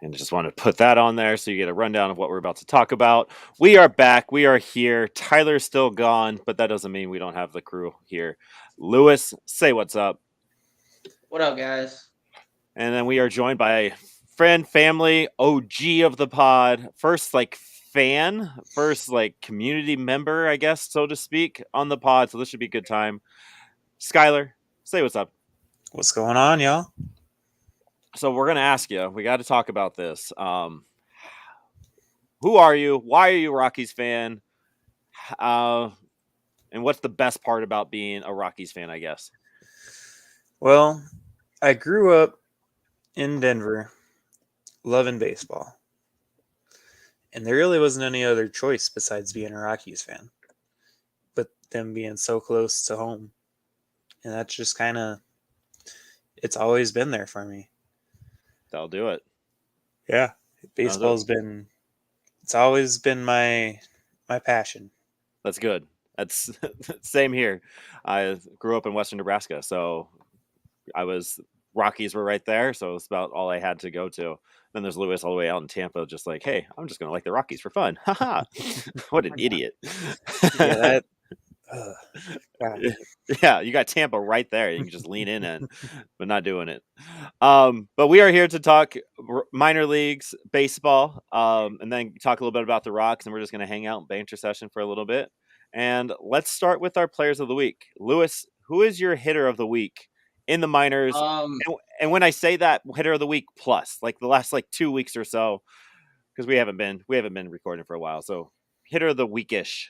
And just want to put that on there so you get a rundown of what we're about to talk about. We are back. We are here. Tyler's still gone, but that doesn't mean we don't have the crew here. Lewis, say what's up. What up, guys? And then we are joined by a friend, family, OG of the pod. First, first community member, I guess, so to speak, on the pod. So this should be a good time. Skylar, say what's up. What's going on, y'all? So we're gonna ask you. We got to talk about this. Who are you? Why are you a Rockies fan? Uh, and what's the best part about being a Rockies fan? I guess. Well, I grew up in Denver, loving baseball. And there really wasn't any other choice besides being a Rockies fan. But them being so close to home. And that's just kind of, it's always been there for me. That'll do it. Yeah. Baseball's been, it's always been my passion. That's good. That's same here. I grew up in Western Nebraska, so Rockies were right there, so it's about all I had to go to. Then there's Lewis all the way out in Tampa, just like, hey, I'm just gonna like the Rockies for fun. Haha. What an idiot. Yeah, yeah, you got Tampa right there. You can just lean in and but not doing it. But we are here to talk minor leagues baseball, and then talk a little bit about the Rocks, and we're just gonna hang out and banter session for a little bit. And let's start with our players of the week. Lewis, who is your hitter of the week in the minors? And when I say that, hitter of the week plus, like the last 2 weeks or so, because we haven't been recording for a while. So hitter of the weekish.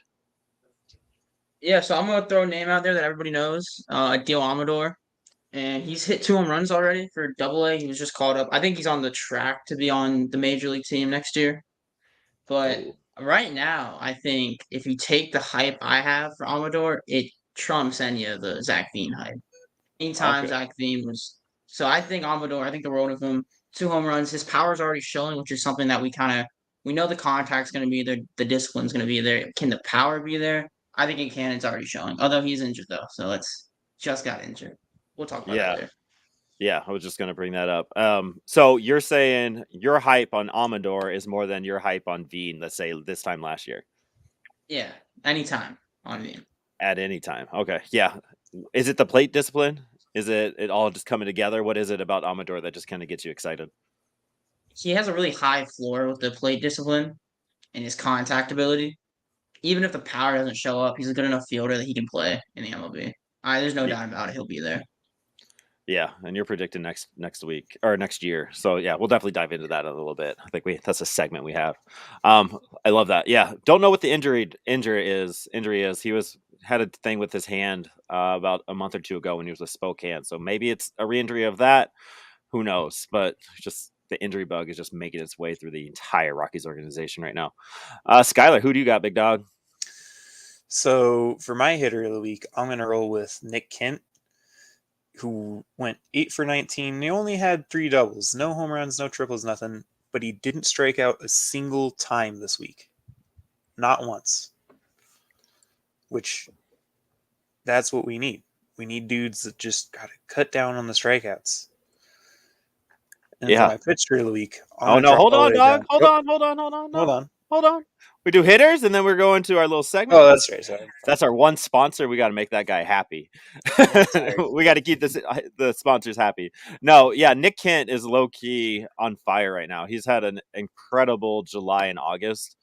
Yeah, so I'm gonna throw a name out there that everybody knows, Adil Amador, and he's hit 2 home runs already for Double-A. He was just called up. I think he's on the track to be on the major league team next year. But right now, I think if you take the hype I have for Amador, it trumps any of the Zach Veen hype. Anytime Zach Veen was, so I think Amador. I think the world of him. 2 home runs. His power's already showing, which is something that we know the contact's going to be there, the discipline's going to be there. Can the power be there? I think it can. It's already showing. Although he's injured though, so let's just got injured. We'll talk about that later. Yeah, I was just going to bring that up. So you're saying your hype on Amador is more than your hype on Veen, let's say this time last year? Yeah, anytime on Veen. At any time. Okay, yeah. Is it the plate discipline? Is it all just coming together? What is it about Amador that just kind of gets you excited? He has a really high floor with the plate discipline and his contact ability. Even if the power doesn't show up, he's a good enough fielder that he can play in the MLB. There's no doubt about it. He'll be there. Yeah, and you're predicting next week or next year. So yeah, we'll definitely dive into that a little bit. I think that's a segment we have. I love that. Yeah, don't know what the injury is. He had a thing with his hand about a month or two ago when he was with Spokane. So maybe it's a re-injury of that. Who knows? But just the injury bug is just making its way through the entire Rockies organization right now. Skylar, who do you got, big dog? So for my hitter of the week, I'm going to roll with Nick Kent, who went 8 for 19. He only had 3 doubles, no home runs, no triples, nothing. But he didn't strike out a single time this week. Not once. Which, that's what we need. We need dudes that just got to cut down on the strikeouts. And for my pitcher of the week, hold on, dog. Hold on. We do hitters, and then we're going to our little segment. Oh, that's right. Sorry. That's our one sponsor. We got to make that guy happy. We got to keep the sponsors happy. No, yeah, Nick Kent is low key on fire right now. He's had an incredible July and August,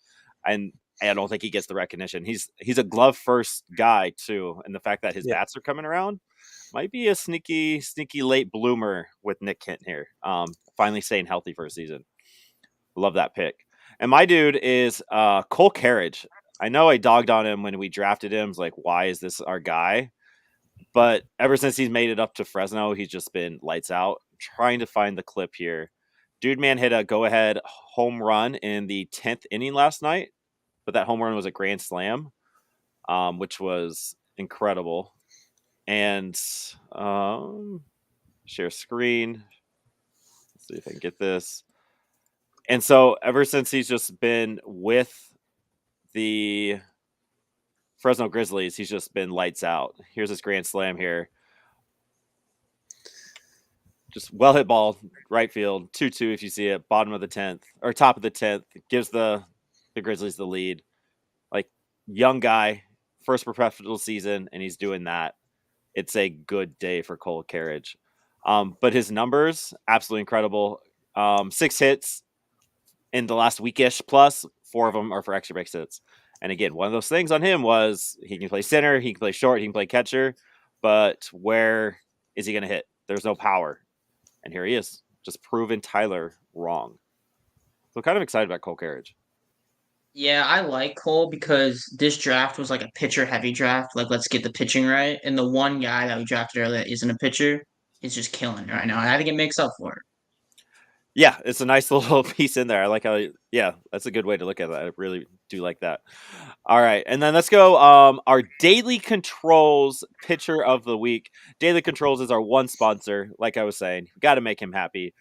and I don't think he gets the recognition. He's a glove first guy too, and the fact that his bats are coming around might be a sneaky late bloomer with Nick Kent here. Finally staying healthy for a season. Love that pick. And my dude is Cole Carriage. I know I dogged on him when we drafted him. It's like, why is this our guy? But ever since he's made it up to Fresno, he's just been lights out. I'm trying to find the clip here. Dude, man, hit a go-ahead home run in the 10th inning last night. But that home run was a grand slam, which was incredible. And share screen. Let's see if I can get this. And so ever since he's just been with the Fresno Grizzlies, he's just been lights out. Here's his grand slam here. just well hit ball, right field, 2-2 if you see it, bottom of the 10th or top of the 10th, gives the Grizzlies the lead. Like, young guy, first professional season, and he's doing that. It's a good day for Cole Carriage. But his numbers, absolutely incredible. 6 hits in the last weekish plus, 4 of them are for extra base hits. And again, one of those things on him was he can play center, he can play short, he can play catcher, but where is he going to hit? There's no power. And here he is, just proving Tyler wrong. So kind of excited about Cole Carriage. Yeah, I like Cole because this draft was like a pitcher heavy draft. Like, let's get the pitching right. And the one guy that we drafted earlier that isn't a pitcher is just killing it right now. And I think it makes up for it. Yeah, it's a nice little piece in there. I like how, yeah, that's a good way to look at that. I really do like that. All right, and then let's go. Our Daily Controls pitcher of the week. Daily Controls is our one sponsor. Like I was saying, got to make him happy.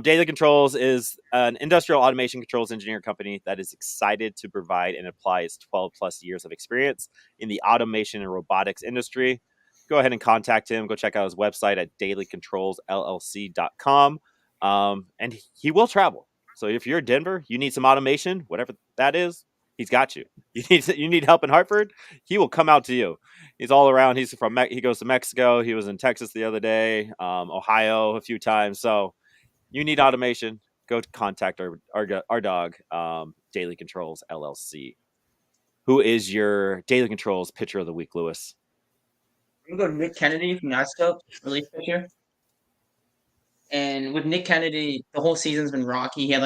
Daily Controls is an industrial automation controls engineer company that is excited to provide and apply its 12 plus years of experience in the automation and robotics industry. Go ahead and contact him. Go check out his website at dailycontrolsllc.com. And he will travel. So if you're in Denver, you need some automation, whatever that is, he's got you. You need help in Hartford, he will come out to you. He's all around. He goes to Mexico. He was in Texas the other day, Ohio a few times. So you need automation, go contact our dog, Daily Controls LLC. Who is your Daily Controls pitcher of the week, Lewis? I'm gonna go Nick Kennedy from Yasko, relief pitcher. And with Nick Kennedy, the whole season's been rocky. He had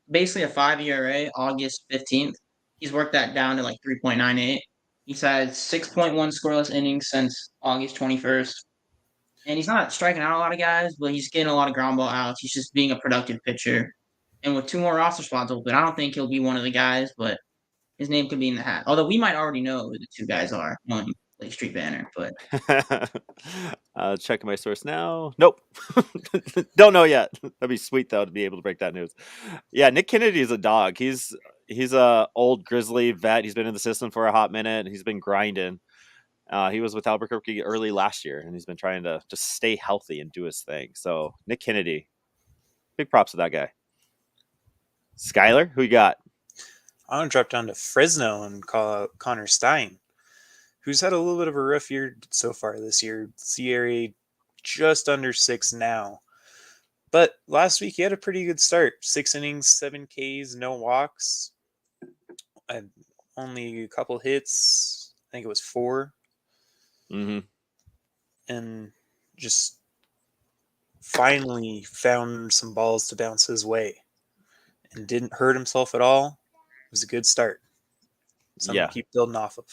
basically a 5 ERA, August 15th. He's worked that down to like 3.98. He's had 6.1 scoreless innings since August 21st. And he's not striking out a lot of guys, but he's getting a lot of ground ball outs. He's just being a productive pitcher. And with 2 more roster spots open, I don't think he'll be one of the guys, but his name could be in the hat. Although we might already know who the 2 guys are on Lake Street Banner, but Checking my source now. Nope. Don't know yet. That'd be sweet though to be able to break that news. Yeah, Nick Kennedy is a dog. He's a old Grizzly vet. He's been in the system for a hot minute. He's been grinding. He was with Albuquerque early last year, and he's been trying to just stay healthy and do his thing. So Nick Kennedy, big props to that guy. Skyler, who you got? I'm going to drop down to Fresno and call out Connor Stein, who's had a little bit of a rough year so far this year. CRA just under 6 now. But last week he had a pretty good start. 6 innings, 7 Ks, no walks. Only a couple hits. I think it was 4. Mm-hmm. And just finally found some balls to bounce his way. And didn't hurt himself at all. It was a good start. Something to keep building off of.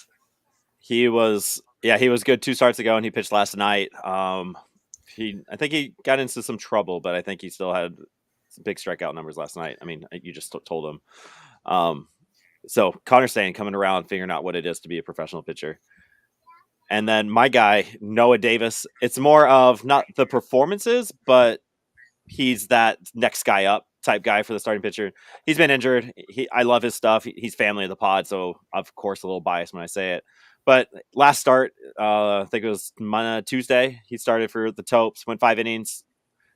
He was good 2 starts ago, and he pitched last night. I think he got into some trouble, but I think he still had some big strikeout numbers last night. I mean, you just told him. So Connor Stein coming around, figuring out what it is to be a professional pitcher. And then my guy, Noah Davis, it's more of not the performances, but he's that next guy up type guy for the starting pitcher. He's been injured. I love his stuff. He's family of the pod, so of course a little biased when I say it. But last start, I think it was Tuesday, he started for the Topes, went 5 innings,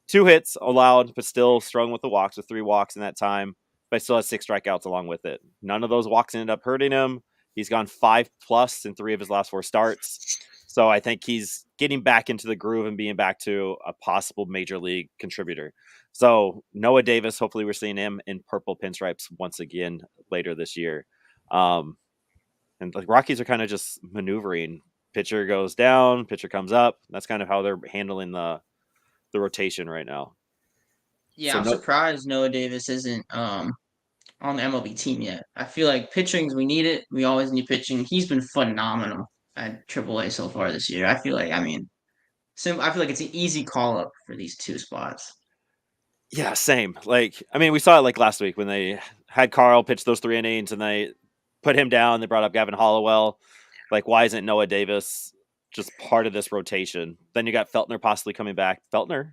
2 hits allowed, but still strung with the walks, with 3 walks in that time, but still had 6 strikeouts along with it. None of those walks ended up hurting him. He's gone 5+ in 3 of his last 4 starts. So I think he's getting back into the groove and being back to a possible major league contributor. So Noah Davis, hopefully we're seeing him in purple pinstripes once again later this year. And the Rockies are kind of just maneuvering. Pitcher goes down, pitcher comes up. That's kind of how they're handling the rotation right now. yeah, so I'm surprised Noah Davis isn't on the MLB team yet. I feel like pitching, we need it. We always need pitching. He's been phenomenal at AAA so far this year. I feel like it's an easy call up for these 2 spots. Yeah, same. Like, I mean, we saw it like last week when they had Carl pitch those 3 innings and they put him down. They brought up Gavin Hollowell. Like, why isn't Noah Davis just part of this rotation? Then you got Feltner possibly coming back. Feltner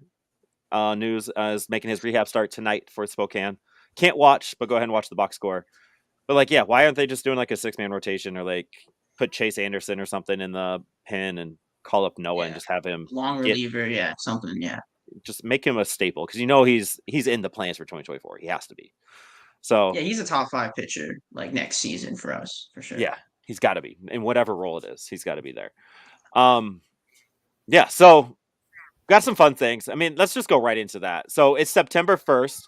news is making his rehab start tonight for Spokane. Can't watch, but go ahead and watch the box score. But like, yeah, why aren't they just doing like a 6-man rotation or like put Chase Anderson or something in the pen and call up Noah and Yeah. just have him Long get reliever, yeah, something, yeah. just make him a staple because he's in the plans for 2024. He has to be. So Yeah, he's a top 5 pitcher like next season for us, for sure. yeah, he's got to be in whatever role it is. He's got to be there. Yeah. So got some fun things. I mean, let's just go right into that. So it's September 1st.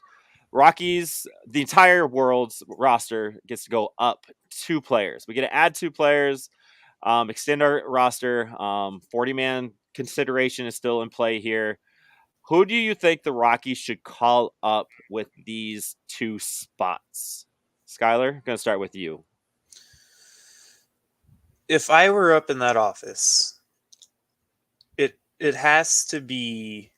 Rockies, the entire world's roster gets to go up 2 players. We get to add 2 players, extend our roster. 40-man consideration is still in play here. Who do you think the Rockies should call up with these 2 spots? Skylar, going to start with you. If I were up in that office, it has to be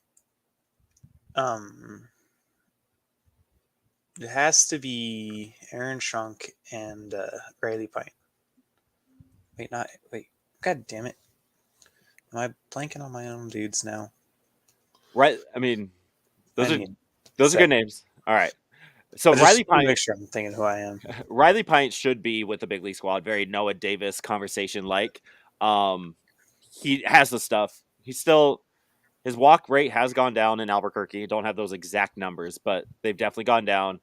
it has to be Aaron Schunk and Riley Pint. Wait. God damn it. Am I blanking on my own dudes now? Right. I mean, those are second. good names. All right. So Riley Pint. Make sure I'm thinking who I am. Riley Pint should be with the big league squad. Very Noah Davis conversation like. He has the stuff. His walk rate has gone down in Albuquerque. Don't have those exact numbers, but they've definitely gone down.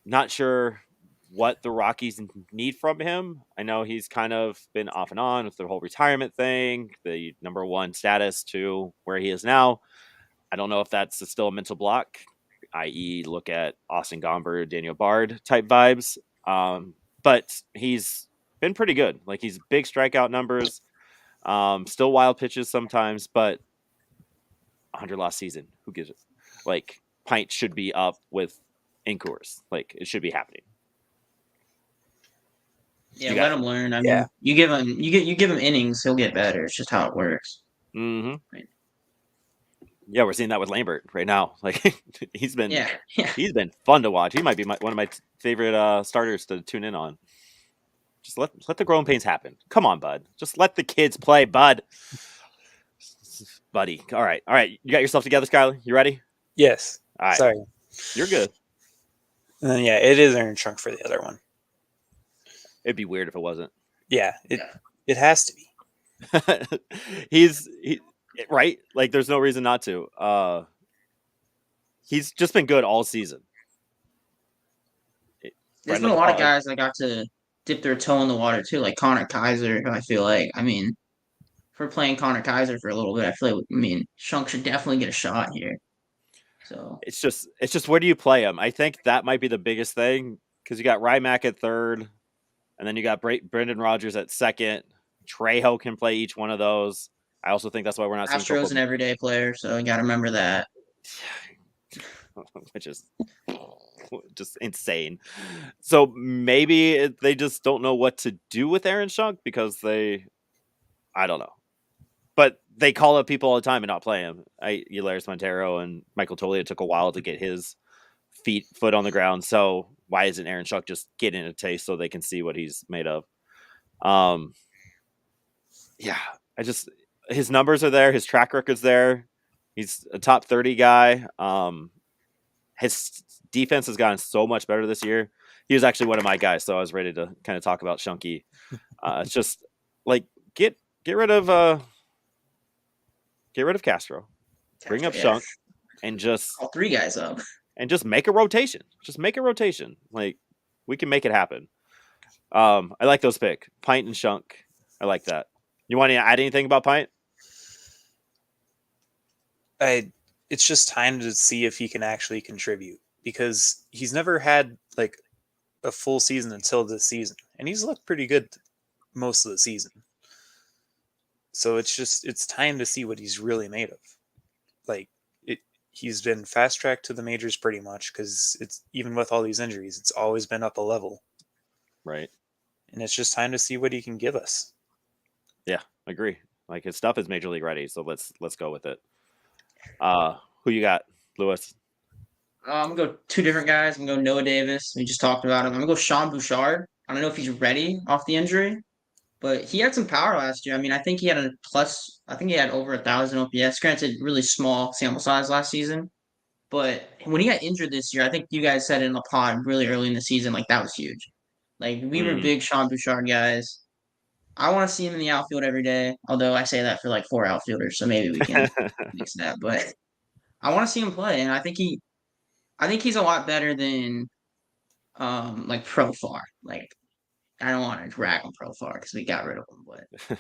Not sure what the Rockies need from him. I know he's kind of been off and on with the whole retirement thing, the number 1 status to where he is now. I don't know if that's still a mental block, i.e. look at Austin Gomber, Daniel Bard type vibes. But he's been pretty good. Like he's big strikeout numbers, still wild pitches sometimes, but 100 loss season. Who gives it? Like Pint should be up with Coors. Like it should be happening. Yeah, let him learn. I mean, you give him innings, he'll get better. It's just how it works. Mm-hmm. Right. Yeah, we're seeing that with Lambert right now. Like he's been been fun to watch. He might be one of my favorite starters to tune in on. Just let the growing pains happen. Come on, bud. Just let the kids play, bud. Buddy. All right. You got yourself together, Skyler? You ready? Yes. All right. Sorry. You're good. And then it is Aaron Schunk for the other one. It'd be weird if it wasn't. Yeah, it has to be. He's right. Like there's no reason not to. He's just been good all season. There's been a lot of guys that got to dip their toe in the water too, like Connor Kaiser. I feel like, I mean, if we're playing Connor Kaiser for a little bit, I feel like, Schunk should definitely get a shot here. So it's just where do you play him? I think that might be the biggest thing because you got Rymack at third, and then you got Brendan Rodgers at second. Trejo can play each one of those. I also think that's why we're not seeing Astro's an everyday player, so you got to remember that. Which is just insane. So maybe they just don't know what to do with Aaron Schunk because I don't know. But they call up people all the time and not play him. Elias Montero and Michael Toglia took a while to get his foot on the ground. So why isn't Aaron Schunk just getting a taste so they can see what he's made of? Yeah, his numbers are there. His track record's there. He's a top 30 guy. His defense has gotten so much better this year. He was actually one of my guys, so I was ready to kind of talk about Shunky. It's just like get rid of Castro, bring up Schunk, and just all 3 guys up, and just make a rotation. Like we can make it happen. I like those pick Pint and Schunk. I like that. You want to add anything about Pint? It's just time to see if he can actually contribute because he's never had like a full season until this season, and he's looked pretty good most of the season. So it's time to see what he's really made of. Like he's been fast tracked to the majors pretty much because it's even with all these injuries, it's always been up a level, right? And it's just time to see what he can give us. Yeah, I agree. Like his stuff is major league ready, so let's go with it. Who you got, Lewis? I'm gonna go 2 different guys. I'm gonna go Noah Davis. We just talked about him. I'm gonna go Sean Bouchard. I don't know if he's ready off the injury, but he had some power last year. I mean, I think he had over 1,000 OPS. Granted, really small sample size last season, but when he got injured this year, I think you guys said in the pod really early in the season, like that was huge. Like we were big Sean Bouchard guys. I want to see him in the outfield every day. Although I say that for like 4 outfielders, so maybe we can fix that. But I want to see him play, and I think he's a lot better than like Profar. Like I don't want to drag him Profar because we got rid of him, but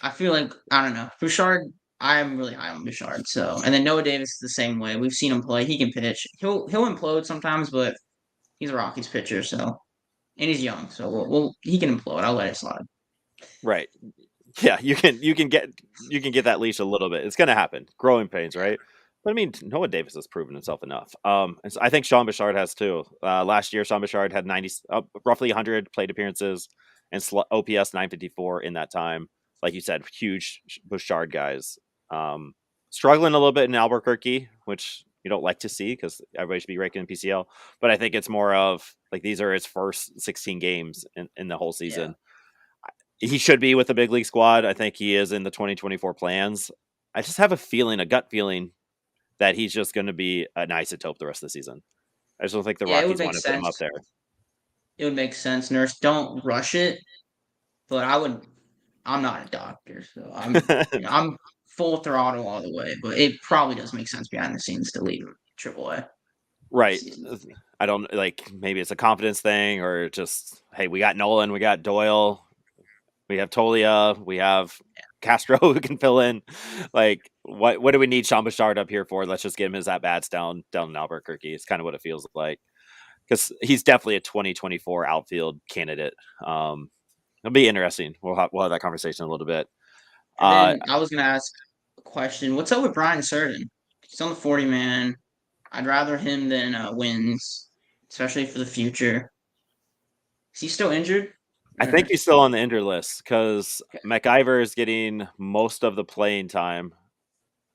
I feel like I don't know Bouchard. I'm really high on Bouchard. So and then Noah Davis is the same way. We've seen him play. He can pitch. He'll implode sometimes, but he's a Rockies pitcher. So and he's young, so he can implode. I'll let it slide. Right. Yeah, you can get that leash a little bit. It's gonna happen. Growing pains, right? But I mean, Noah Davis has proven himself enough. And so I think Sean Bouchard has too. Last year, Sean Bouchard had roughly 100 plate appearances and OPS 954 in that time. Like you said, huge Bouchard guys. Struggling a little bit in Albuquerque, which you don't like to see because everybody should be raking in PCL. But I think it's more of like these are his first 16 games in the whole season. He should be with the big league squad. I think he is in the 2024 plans. I just have a gut feeling that he's just going to be an isotope the rest of the season. I just don't think the Rockies want to put him up there. It would make sense, Nurse. Don't rush it, but I'm not a doctor, so I'm full throttle all the way. But it probably does make sense behind the scenes to leave him AAA. Right. I don't like maybe it's a confidence thing or just hey, we got Nolan, we got Doyle, we have Tolia, we have Castro who can fill in. Like, what do we need Sean Bouchard up here for? Let's just get him his at bats down in Albuquerque. It's kind of what it feels like because he's definitely a 2024 outfield candidate. It'll be interesting. We'll have that conversation in a little bit. And then I was gonna ask a question. What's up with Brian Serven? He's on the 40 man. I'd rather him than Wins, especially for the future. Is he still injured? I think he's still on the injured list because McIver is getting most of the playing time.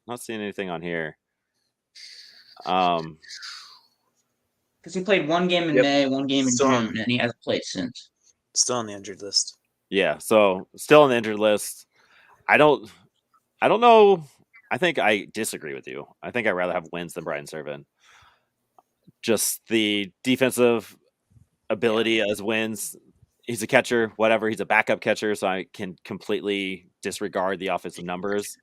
Not seeing anything on here. Because he played one game in May, one game in June, and he hasn't played since. Still on the injured list. Yeah, so still on the injured list. I don't know. I think I disagree with you. I think I'd rather have Wins than Brian Serven. Just the defensive ability as Wins. He's a catcher, whatever. He's a backup catcher, so I can completely disregard the offensive numbers.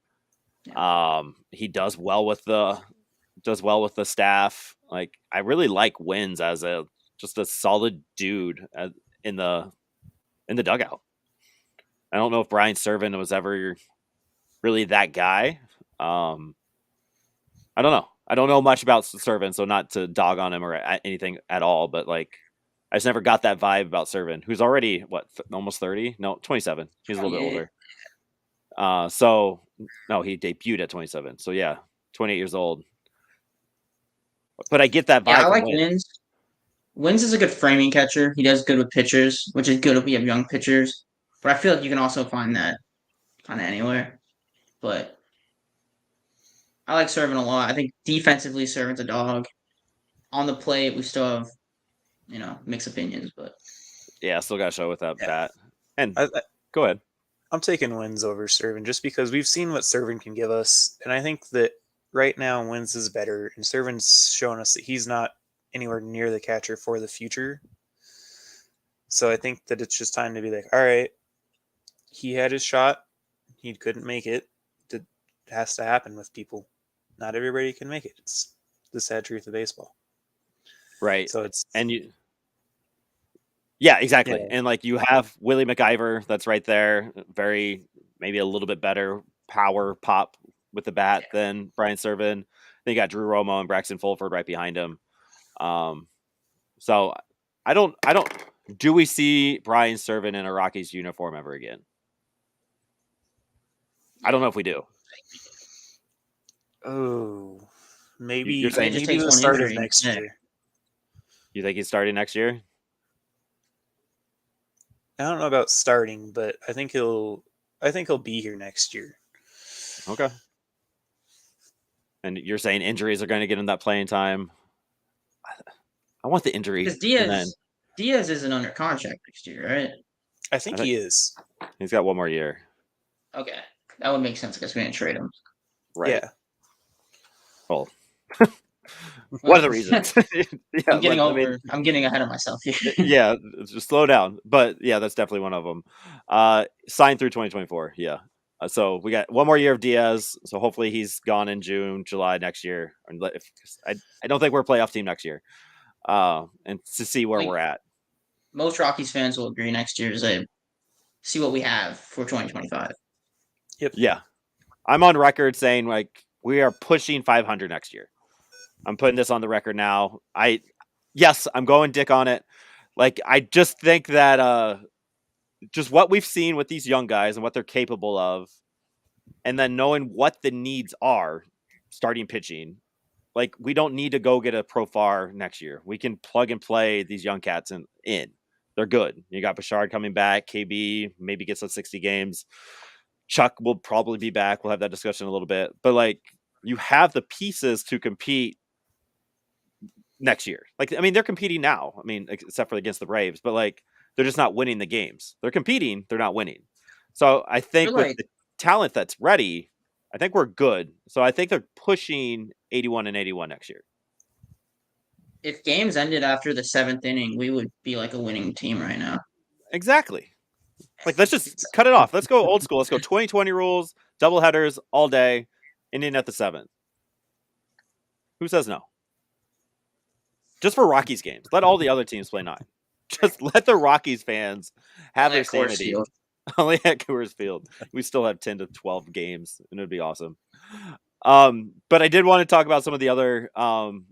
He does well with the staff. Like I really like Wins as just a solid dude in the dugout. I don't know if Brian Serven was ever really that guy. I don't know. I don't know much about Serven, so not to dog on him or anything at all, but like I just never got that vibe about Serven, who's already almost 30? No, 27. He's a little bit older. So no, he debuted at 27. So yeah, 28 years old. But I get that vibe. Yeah, I like Wins. Wins is a good framing catcher. He does good with pitchers, which is good if we have young pitchers. But I feel like you can also find that kind of anywhere. But I like Serven a lot. I think defensively, Serven's a dog. On the plate, we still have, mixed opinions. But yeah, still got to show with that bat. And go ahead. I'm taking Wins over Serven just because we've seen what Serven can give us, and I think that right now Wins is better, and Serven's shown us that he's not anywhere near the catcher for the future. So I think that it's just time to be like, all right, he had his shot, he couldn't make it. It has to happen with people. Not everybody can make it. It's the sad truth of baseball. Right. So yeah, exactly. Yeah. And like you have Willie McIver that's right there, maybe a little bit better power pop with the bat than Brian Serven. Then you got Drew Romo and Braxton Fulford right behind him. So do we see Brian Serven in a Rockies uniform ever again? I don't know if we do. Oh, maybe you're saying maybe the start of next year. You think he's starting next year? I don't know about starting, but I think he'll be here next year. Okay. And you're saying injuries are going to get him that playing time? I want the injury. Because Diaz isn't under contract next year, right? I think he is. He's got one more year. Okay. That would make sense because we didn't trade him. Right. Yeah. Well, one of the reasons. Yeah, I'm getting I mean, over. I'm getting ahead of myself here. yeah, just slow down. But yeah, that's definitely one of them. Signed through 2024. Yeah. So we got one more year of Diaz. So hopefully he's gone in June, July next year. I don't think we're a playoff team next year. And to see where Like we're at. most Rockies fans will agree next year is a see what we have for 2025. Yep. Yeah. I'm on record saying like we are pushing 500 next year. I'm putting this on the record now. Yes, I'm going dick on it. Like I just think that just what we've seen with these young guys and what they're capable of, and then knowing what the needs are, starting pitching. Like we don't need to go get a Profar next year. We can plug and play these young cats in. They're good. You got Bouchard coming back. KB maybe gets us 60 games. Chuck will probably be back. We'll have that discussion in a little bit. But like you have the pieces to compete next year. Like I mean, they're competing now. I mean, except for against the Braves, but like they're just not winning the games. They're competing, they're not winning. So I think with like the talent that's ready, I think we're good. So I think they're pushing 81 and 81 next year. if games ended after the 7th inning, we would be like a winning team right now. Exactly. Like let's just cut it off. Let's go old school. Let's go 2020 rules, double headers all day, ending at the 7th. Who says no? Just for Rockies games. Let all the other teams play 9. Just let the Rockies fans have their sanity. Only at Coors Field. We still have 10 to 12 games, and it would be awesome. But I did want to talk about some of the other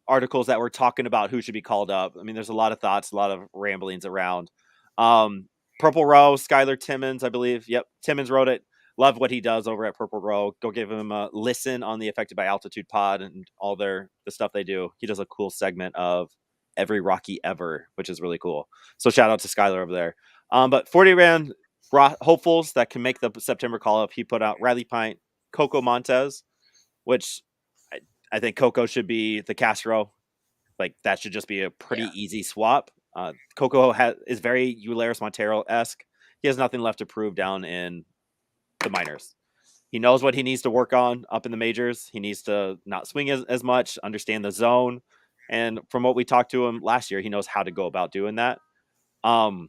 articles that were talking about who should be called up. I mean, there's a lot of thoughts, a lot of ramblings around. Purple Row, Skylar Timmons, I believe. Yep, Timmons wrote it. Love what he does over at Purple Row. Go give him a listen on the Affected by Altitude pod and all the stuff they do. He does a cool segment of every Rocky ever, which is really cool. So shout out to Skylar over there. But 40 man hopefuls that can make the September call up. He put out Riley Pint, Coco Montez, which I think Coco should be the Castro. Like that should just be a pretty easy swap. Coco is very Eulerus Montero-esque. He has nothing left to prove down in the minors. He knows what he needs to work on up in the majors. He needs to not swing as much, understand the zone. And from what we talked to him last year, he knows how to go about doing that. And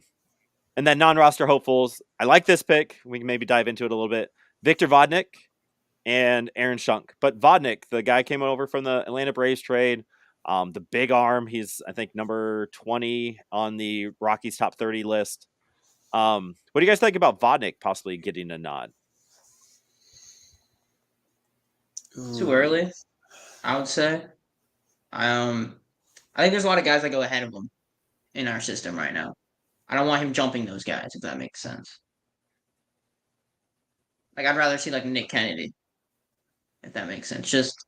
then non-roster hopefuls. I like this pick. We can maybe dive into it a little bit. Victor Vodnik and Aaron Schunk. But Vodnik, the guy came over from the Atlanta Braves trade. The big arm. He's, I think, number 20 on the Rockies top 30 list. What do you guys think about Vodnik possibly getting a nod? Too early, I would say. I think there's a lot of guys that go ahead of him in our system right now. I don't want him jumping those guys, if that makes sense. Like I'd rather see like Nick Kennedy, if that makes sense. Just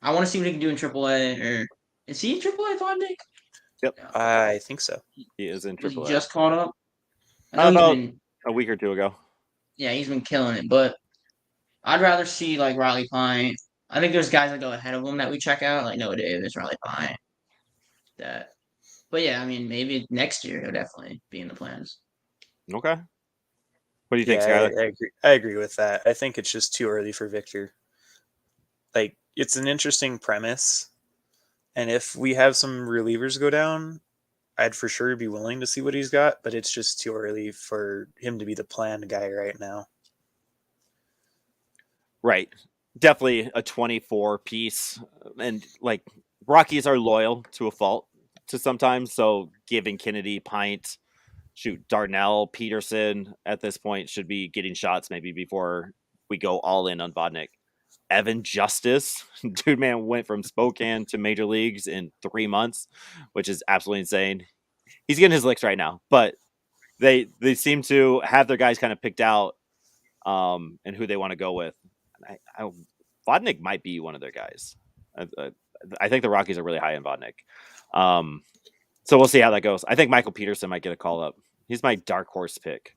I want to see what he can do in AAA. Or is he in AAA, Vodnik? Yep, I think so. He is in Was he AAA. just caught up? I know About he's been, a week or two ago. yeah, he's been killing it. But I'd rather see like Riley Pine. I think there's guys that go ahead of him that we check out, like Noah Davis, Riley Pine. That, but yeah, I mean, maybe next year he'll definitely be in the plans. Okay. What do you think, Yeah, Skyler? I agree. I agree with that. I think it's just too early for Victor. Like, it's an interesting premise, and if we have some relievers go down, I'd for sure be willing to see what he's got, but it's just too early for him to be the planned guy right now. Right. Definitely a 24 piece. And like Rockies are loyal to a fault to sometimes. So giving Kennedy, Pint, Darnell, Peterson at this point should be getting shots maybe before we go all in on Vodnik. Evan Justice, dude, man, went from Spokane to major leagues in 3 months, which is absolutely insane. He's getting his licks right now, but they seem to have their guys kind of picked out and who they want to go with. Vodnik might be one of their guys. I think the Rockies are really high in Vodnik. So we'll see how that goes. I think Michael Peterson might get a call up. He's my dark horse pick.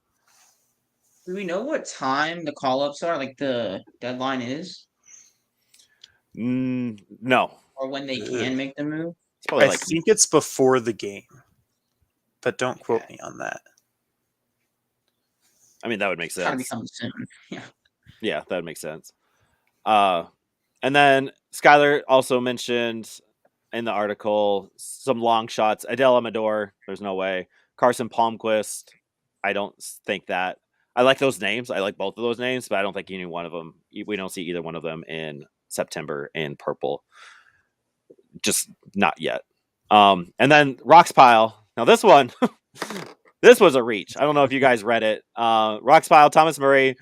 Do we know what time the call ups are? Like the deadline is, No. or when they can make the move? It's probably I think it's before the game, but don't quote me on that. I mean, that would make sense. Gotta be coming soon. Yeah, that would make sense. And then Skyler also mentioned in the article. Some long shots. Adele Amador. There's no way. Carson Palmquist. I don't think that. I like those names. I like both of those names, but I don't think any one of them. We don't see either one of them in September in purple. Just not yet. And then Rocks Pile. Now this one, this was a reach. I don't know if you guys read it. Rocks Pile, Thomas Murray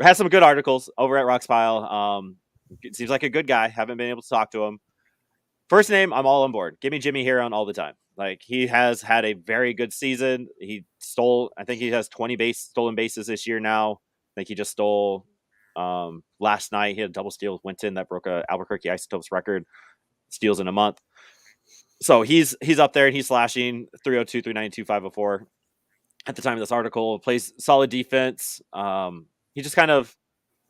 has some good articles over at Rocks Pile. It seems like a good guy. Haven't been able to talk to him. First name, I'm all on board. Give me Jimmy Heron all the time. Like, he has had a very good season. I think he has 20 stolen bases this year now. I think he just stole last night. He had a double steal with Winton that broke a Albuquerque Isotopes record. Steals in a month. So he's up there and he's slashing 302, 392, 504 at the time of this article. Plays solid defense. He just kind of,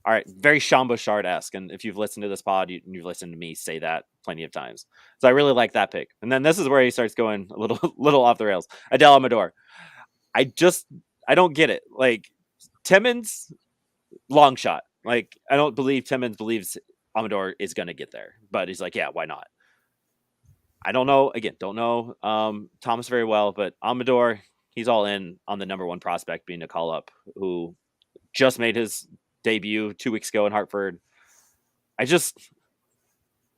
all right, very Sean Bouchard-esque. And if you've listened to this pod, you've listened to me say that plenty of times. So I really like that pick. And then this is where he starts going a little off the rails. Adele Amador. I don't get it. Like, Timmons, long shot. Like, I don't believe Timmons believes Amador is going to get there. But he's like, yeah, why not? I don't know. Again, don't know Thomas very well. But Amador, he's all in on the number one prospect being a call-up who just made his debut 2 weeks ago in Hartford. I don't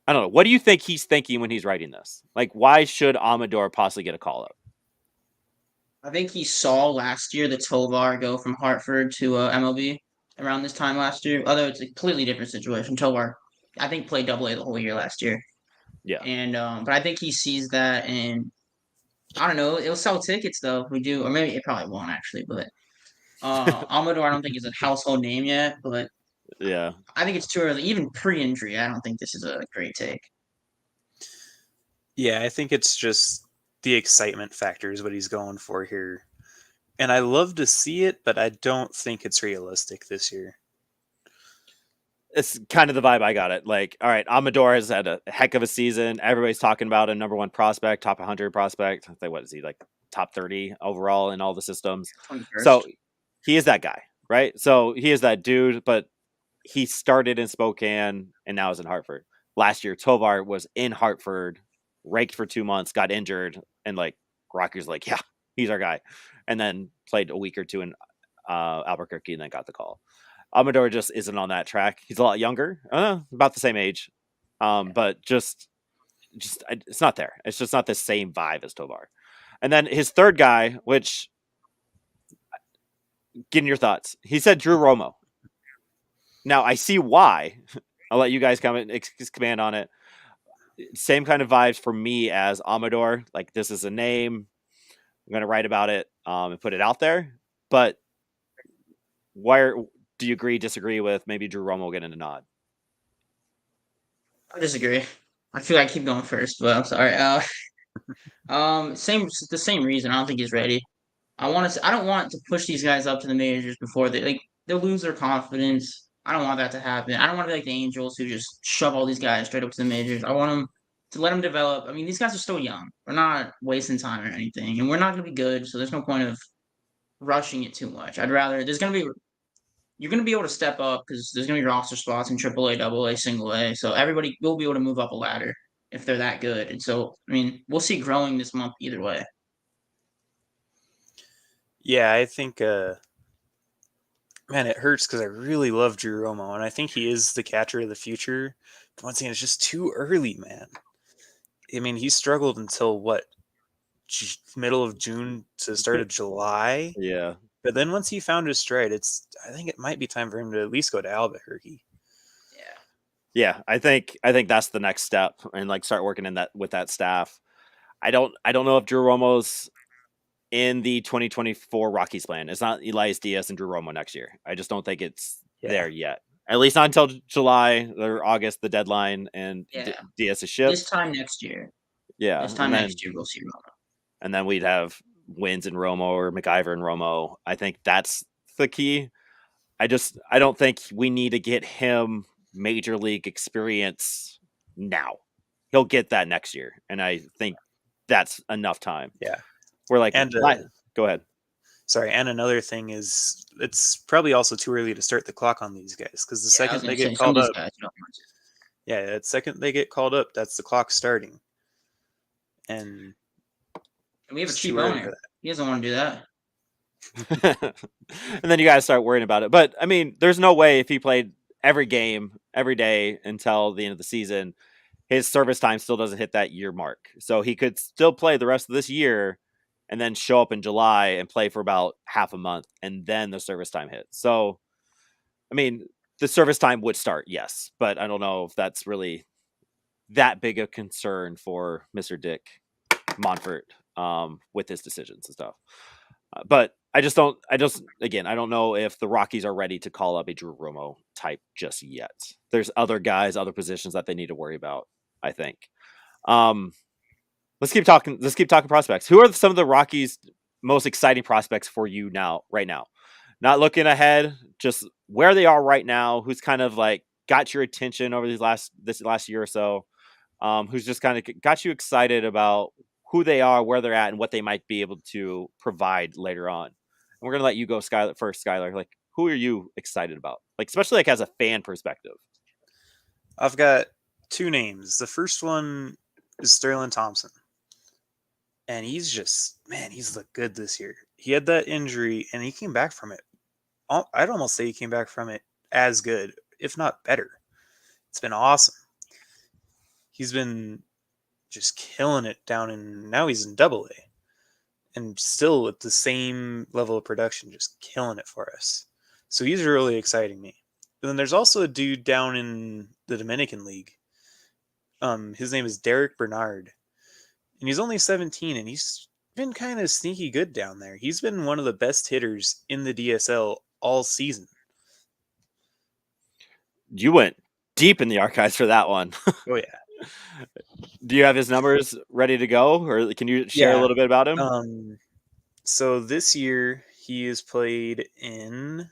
know. What do you think he's thinking when he's writing this? Like, why should Amador possibly get a call up? I think he saw last year the Tovar go from Hartford to MLB around this time last year. Although it's a completely different situation. Tovar, I think, played Double A the whole year last year. Yeah. And but I think he sees that, and I don't know. It'll sell tickets though if we do, or maybe it probably won't actually. But Amador, I don't think is a household name yet. But yeah, I think it's too early. Even pre-injury, I don't think this is a great take. Yeah, I think it's just the excitement factor is what he's going for here. And I love to see it, but I don't think it's realistic this year. It's kind of the vibe I got it. Like, all right, Amador has had a heck of a season. Everybody's talking about a number one prospect, top 100 prospect. What is he, like top 30 overall in all the systems? 21st. So he is that guy, right? So he is that dude, but he started in Spokane and now is in Hartford. Last year, Tovar was in Hartford, raked for 2 months, got injured, and like Rocky's like, yeah, he's our guy. And then played a week or two in Albuquerque and then got the call. Amador just isn't on that track. He's a lot younger, about the same age, but just it's not there. It's just not the same vibe as Tovar. And then his third guy, which, getting your thoughts. He said Drew Romo. Now I see why. I'll let you guys expand on it. Same kind of vibes for me as Amador. Like, this is a name. I'm going to write about it and put it out there. But where do you agree, disagree with maybe Drew Romo getting a nod? I disagree. I feel like I keep going first, but I'm sorry. The same reason. I don't think he's ready. I don't want to push these guys up to the majors before they'll lose their confidence. I don't want that to happen. I don't want to be like the Angels who just shove all these guys straight up to the majors. I want them to let them develop. I mean, these guys are still young. We're not wasting time or anything, and we're not going to be good. So there's no point of rushing it too much. I'd rather you're going to be able to step up because there's going to be roster spots in AAA, AA, Single A. So everybody will be able to move up a ladder if they're that good. And so, I mean, we'll see growing this month either way. Yeah, I think, man, it hurts because I really love Drew Romo, and I think he is the catcher of the future. But once again, it's just too early, man. I mean, he struggled until what, middle of June to start of July. Yeah. But then once he found his stride, I think it might be time for him to at least go to Albuquerque. Yeah, I think that's the next step, and like start working with that staff. I don't know if Drew Romo's in the 2024 Rockies plan. It's not Elias Diaz and Drew Romo next year. I just don't think it's there yet. At least not until July or August, the deadline, and Diaz is shipped. This time next year. Yeah. This time next year, we'll see Romo. And then we'd have Wins and Romo or McIver and Romo. I think that's the key. I don't think we need to get him major league experience now. He'll get that next year. And I think that's enough time. Yeah. We're like, go ahead. Sorry. And another thing is it's probably also too early to start the clock on these guys because the second they get called up. The second they get called up, that's the clock starting. and we have a It's cheap too early for owner. that. He doesn't want to do that. And then you guys start worrying about it. But I mean, there's no way if he played every game every day until the end of the season, his service time still doesn't hit that year mark. So he could still play the rest of this year and then show up in July and play for about half a month, and then the service time hits. So, I mean, the service time would start, yes, but I don't know if that's really that big a concern for Mr. Dick Monfort with his decisions and stuff. But I don't, again, I don't know if the Rockies are ready to call up a Drew Romo type just yet. There's other guys, other positions that they need to worry about, I think. Let's keep talking. Let's keep talking prospects. Who are some of the Rockies' most exciting prospects for you now, right now? Not looking ahead, just where they are right now. Who's kind of like got your attention over this last year or so? Who's just kind of got you excited about who they are, where they're at, and what they might be able to provide later on. And we're gonna let you go, Skylar, first. Skylar, like, who are you excited about? Like, especially like as a fan perspective. I've got two names. The first one is Sterling Thompson. And he's just, man, he's looked good this year. He had that injury and he came back from it. I'd almost say he came back from it as good, if not better. It's been awesome. He's been just killing it down in, now he's in Double A. And still at the same level of production, just killing it for us. So he's really exciting me. But then there's also a dude down in the Dominican League. His name is Derek Bernard. And he's only 17, and he's been kind of sneaky good down there. He's been one of the best hitters in the DSL all season. You went deep in the archives for that one. Oh, yeah. Do you have his numbers ready to go, or can you share a little bit about him? So this year, he has played in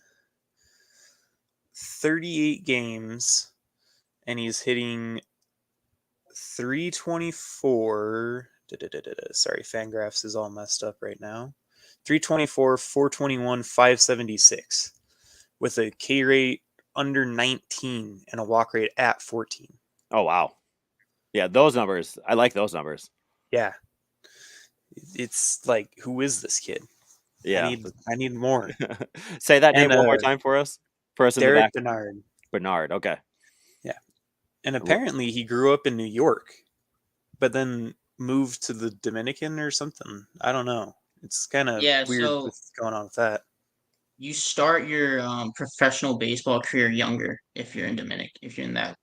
38 games, and he's hitting 324. Sorry, Fangraphs is all messed up right now. 324, 421, 576 with a K rate under 19 and a walk rate at 14. Oh, wow. Yeah, those numbers. I like those numbers. Yeah. It's like, who is this kid? Yeah. I need more. Say that name one more time for us. Derek Bernard. Bernard, okay. Yeah. And apparently he grew up in New York, but then moved to the Dominican or something. I don't know. It's kind of weird what's going on with that. You start your professional baseball career younger if you're in that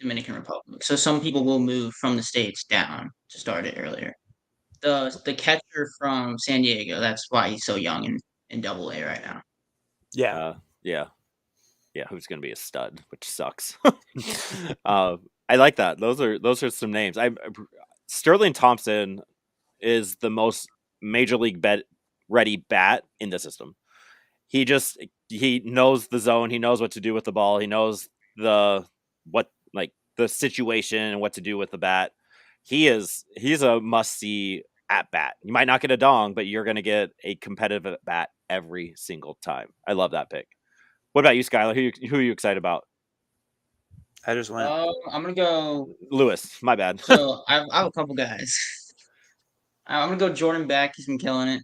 Dominican Republic. So some people will move from the States down to start it earlier. The catcher from San Diego, that's why he's so young in Double A right now. Yeah. Yeah, who's going to be a stud, which sucks. I like that. Those are some names. Sterling Thompson is the most major league ready bat in the system. He knows the zone. He knows what to do with the ball. He knows the situation and what to do with the bat. He's a must see at bat. You might not get a dong, but you're going to get a competitive at bat every single time. I love that pick. What about you, Skylar? Who are you excited about? I just went. I'm gonna go Lewis. My bad. So I have a couple guys. I'm gonna go Jordan Beck. He's been killing it.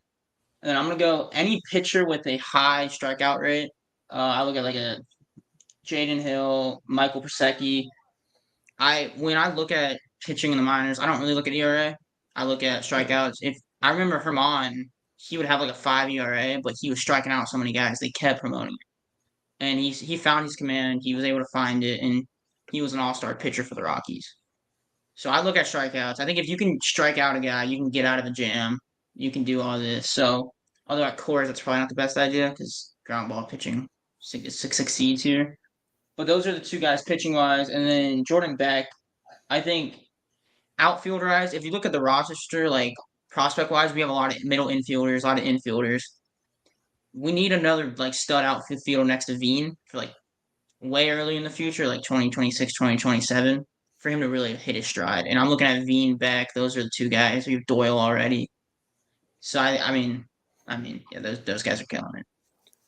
And then I'm gonna go any pitcher with a high strikeout rate. I look at like a Jaden Hill, Michael Persecki. When I look at pitching in the minors, I don't really look at ERA. I look at strikeouts. If I remember Herman, he would have like a 5 ERA, but he was striking out so many guys. They kept promoting him. And he found his command. He was able to find it, and he was an all-star pitcher for the Rockies. So I look at strikeouts. I think if you can strike out a guy, you can get out of a jam. You can do all this. So although at Coors, that's probably not the best idea because ground ball pitching succeeds here. But those are the two guys pitching wise, and then Jordan Beck. I think outfielder wise, if you look at the roster, like prospect wise, we have a lot of middle infielders, a lot of infielders. We need another like stud outfielder next to Veen for like way early in the future, like 2026, 2027, for him to really hit his stride. And I'm looking at Veen, Beck. Those are the two guys. We have Doyle already. So I mean, yeah, those guys are killing it.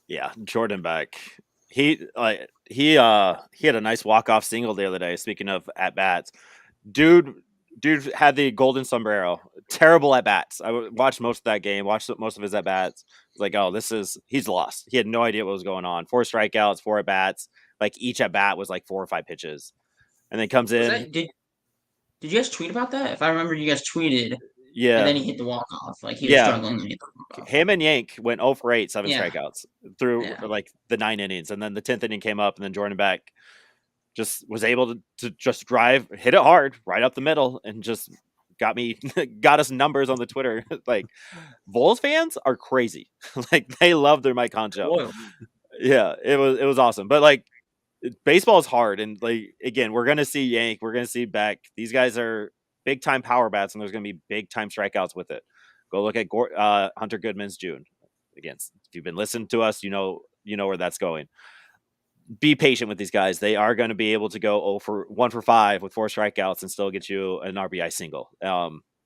Yeah, Jordan Beck. He had a nice walk-off single the other day. Speaking of at bats, dude dude had the golden sombrero. Terrible at bats. I watched most of that game. Watched most of his at bats. Like, oh, he's lost. He had no idea what was going on. 4 strikeouts, 4 at bats. Like each at bat was like 4 or 5 pitches, and then comes Was in. that did you guys tweet about that? If I remember, you guys tweeted, and Yeah, then he hit the walk off. Like he was yeah. struggling to hit the walk off. Him and Yank went 0 for 8, 7 Yeah. strikeouts through Yeah. like the 9 innings, and then the 10th inning came up, and then Jordan Beck just was able to just hit it hard right up the middle, and just got us numbers on the Twitter. Like Vols fans are crazy. Like they love their Mike Concho. Boy. Yeah, it was awesome. But like baseball is hard, and like again, we're gonna see Yank, we're gonna see Beck. These guys are big time power bats, and there's gonna be big time strikeouts with it. Go look at Hunter Goodman's June. Again, if you've been listening to us, you know where that's going. Be patient with these guys. They are going to be able to go 1 for 5 with 4 strikeouts and still get you an RBI single.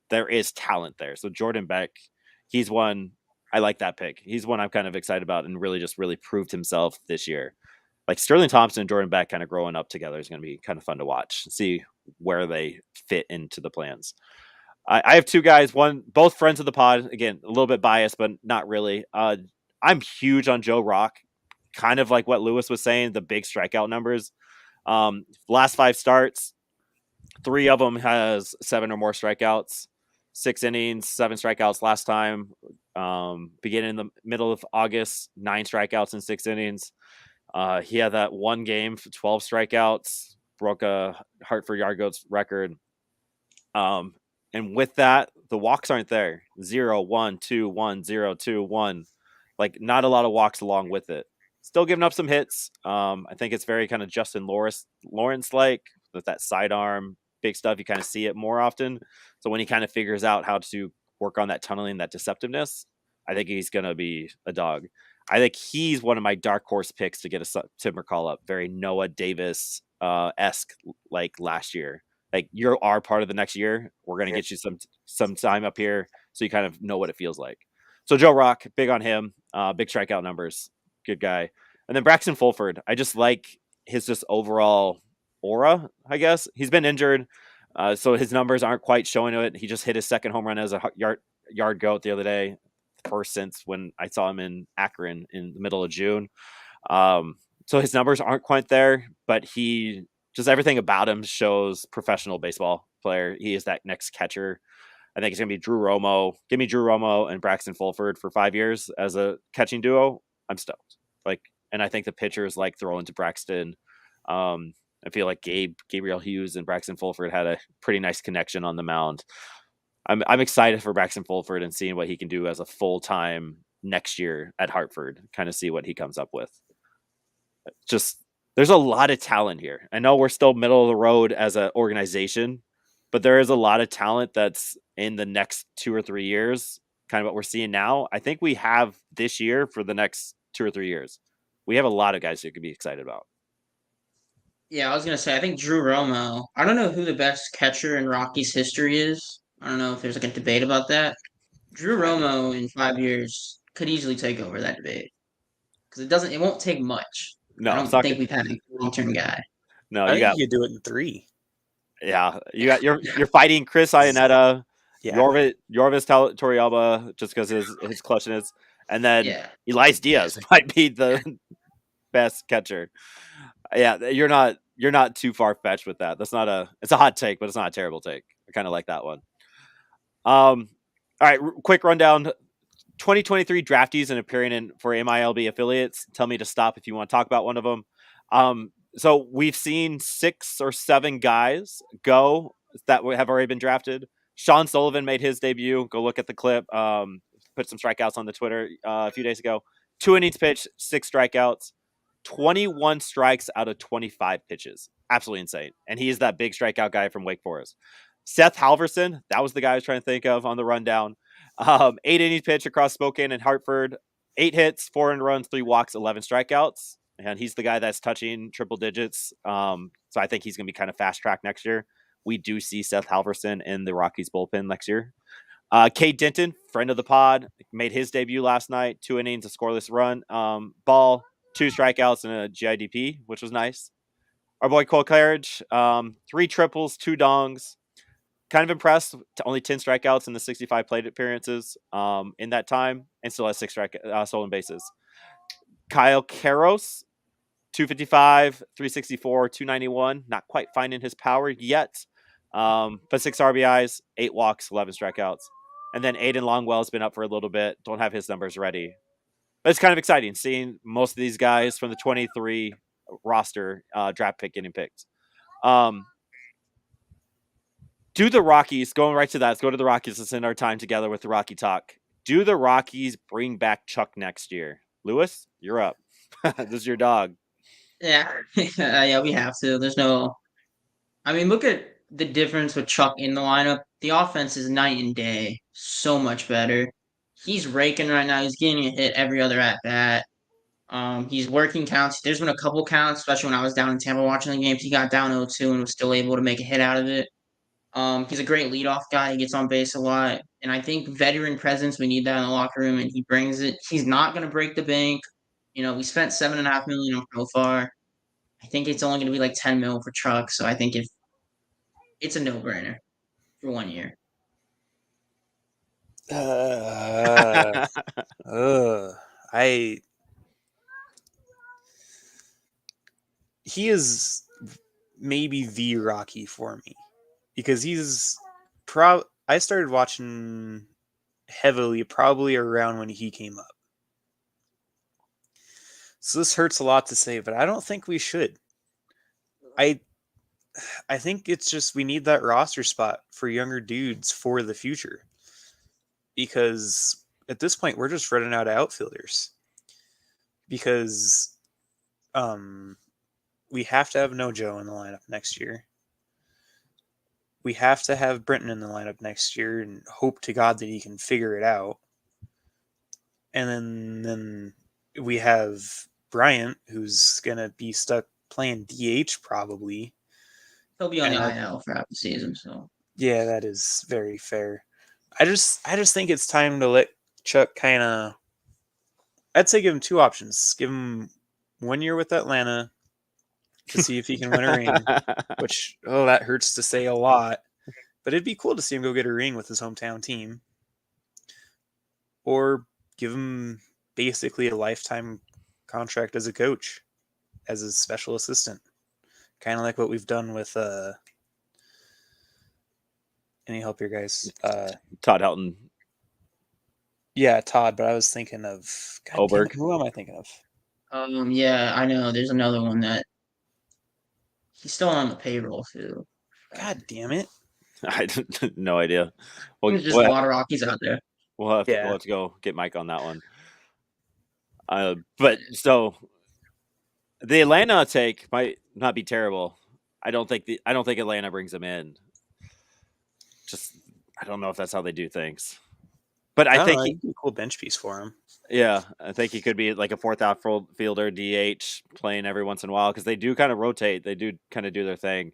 There is talent there. So Jordan Beck, he's one. I like that pick. He's one I'm kind of excited about, and really proved himself this year. Like Sterling Thompson and Jordan Beck kind of growing up together is going to be kind of fun to watch. See where they fit into the plans. I have 2 guys, both friends of the pod. Again, a little bit biased, but not really. I'm huge on Joe Rock. Kind of like what Lewis was saying, the big strikeout numbers. Last 5 starts, 3 of them has 7 or more strikeouts. 6 innings, 7 strikeouts last time. Beginning in the middle of August, 9 strikeouts in 6 innings. He had that one game for 12 strikeouts, broke a Hartford Yard Goats record. And with that, the walks aren't there. 0, 1, 2, 1, 0, 2, 1. Like not a lot of walks along with it. Still giving up some hits. I think it's very kind of Justin Lawrence like with that sidearm, big stuff. You kind of see it more often. So when he kind of figures out how to work on that tunneling, that deceptiveness, I think he's going to be a dog. I think he's one of my dark horse picks to get a Timber call up. Very Noah Davis esque like last year. Like you are part of the next year. We're going to get you some time up here so you kind of know what it feels like. So Joe Rock, big on him. Big strikeout numbers. Good guy. And then Braxton Fulford. I just like his just overall aura, I guess. He's been injured, so his numbers aren't quite showing it. He just hit his second home run as a yard goat the other day, first since when I saw him in Akron in the middle of June. So his numbers aren't quite there, but he just everything about him shows professional baseball player. He is that next catcher. I think it's going to be Drew Romo. Give me Drew Romo and Braxton Fulford for 5 years as a catching duo. I'm stoked. And I think the pitchers like throwing to Braxton. I feel like Gabriel Hughes and Braxton Fulford had a pretty nice connection on the mound. I'm excited for Braxton Fulford and seeing what he can do as a full-time next year at Hartford. Kind of see what he comes up with. Just there's a lot of talent here. I know we're still middle of the road as an organization, but there is a lot of talent that's in the next 2 or 3 years. Kind of what we're seeing now. I think we have this year for the next 2 or 3 years. We have a lot of guys you could be excited about. Yeah, I was gonna say I think Drew Romo. I don't know who the best catcher in Rockies history is. I don't know if there's like a debate about that. Drew Romo in 5 years could easily take over that debate because it won't take much. No, I don't think we've had a long-term guy. No, I think you do it in 3. Yeah, you're fighting Chris Iannetta, Yorvis Torrealba, just because his clutchness, and then Elias Diaz might be the best catcher. Yeah, you're not too far fetched with that. It's a hot take, but it's not a terrible take. I kind of like that one. All right, quick rundown. 2023 draftees and appearing for MILB affiliates. Tell me to stop if you want to talk about one of them. So we've seen 6 or 7 guys go that have already been drafted. Sean Sullivan made his debut. Go look at the clip. Put some strikeouts on the Twitter a few days ago. 2 innings pitched, 6 strikeouts, 21 strikes out of 25 pitches. Absolutely insane. And he is that big strikeout guy from Wake Forest. Seth Halverson, that was the guy I was trying to think of on the rundown. 8 innings pitched across Spokane and Hartford. 8 hits, 4 earned runs, 3 walks, 11 strikeouts. And he's the guy that's touching triple digits. So I think he's going to be kind of fast track next year. We do see Seth Halverson in the Rockies bullpen next year. Cade Denton, friend of the pod, made his debut last night. 2 innings, a scoreless run. Ball, 2 strikeouts, and a GIDP, which was nice. Our boy Cole Claridge, 3 triples, 2 dongs. kind of impressed. Only 10 strikeouts in the 65 plate appearances in that time, and still has 6 stolen bases. Kyle Karros, 255, 364, 291. Not quite finding his power yet, but 6 RBIs, 8 walks, 11 strikeouts. And then Aiden Longwell's been up for a little bit. Don't have his numbers ready. But it's kind of exciting seeing most of these guys from the 23 roster draft pick getting picked. Do the Rockies, going right to that, let's go to the Rockies. Let's end our time together with the Rocky Talk. Do the Rockies bring back Chuck next year? Lewis, you're up. This is your dog. Yeah, yeah, we have to. There's no. I mean, look at the difference with Chuck in the lineup. The offense is night and day. So much better. He's raking right now. He's getting a hit every other at bat. He's working counts. There's been a couple counts, especially when I was down in Tampa watching the games. He got down 0-2 and was still able to make a hit out of it. He's a great leadoff guy. He gets on base a lot, and I think veteran presence. We need that in the locker room, and he brings it. He's not going to break the bank. We spent $7.5 million on Profar. I think it's only going to be like 10 mil for Chuck. So I think if it's a no brainer for 1 year. He is maybe the Rocky for me because I started watching heavily probably around when he came up. So this hurts a lot to say, but I don't think we should. I think it's just we need that roster spot for younger dudes for the future. Because at this point we're just running out of outfielders. Because we have to have Nojo in the lineup next year. We have to have Brenton in the lineup next year and hope to God that he can figure it out. And then we have Bryant, who's going to be stuck playing DH probably. He'll be on the IL for half the season. So yeah, that is very fair. I just think it's time to let Chuck kind of. I'd say give him 2 options. Give him 1 year with Atlanta to see if he can win a ring, which that hurts to say a lot, but it'd be cool to see him go get a ring with his hometown team. Or give him basically a lifetime contract as a coach, as a special assistant, kind of like what we've done with. Any help here, guys? Todd Helton. Yeah, Todd, but I was thinking of Oberg. Who am I thinking of? Yeah, I know. There's another one that he's still on the payroll too. God damn it! I no idea. There's just a lot of Rockies out there. We'll have to go get Mike on that one. But so the Atlanta take might not be terrible. I don't think Atlanta brings him in. Just I don't know if that's how they do things. But I think he'd be a cool bench piece for him. Yeah, I think he could be like a 4th outfielder, DH, playing every once in a while because they do kind of rotate. They do kind of do their thing.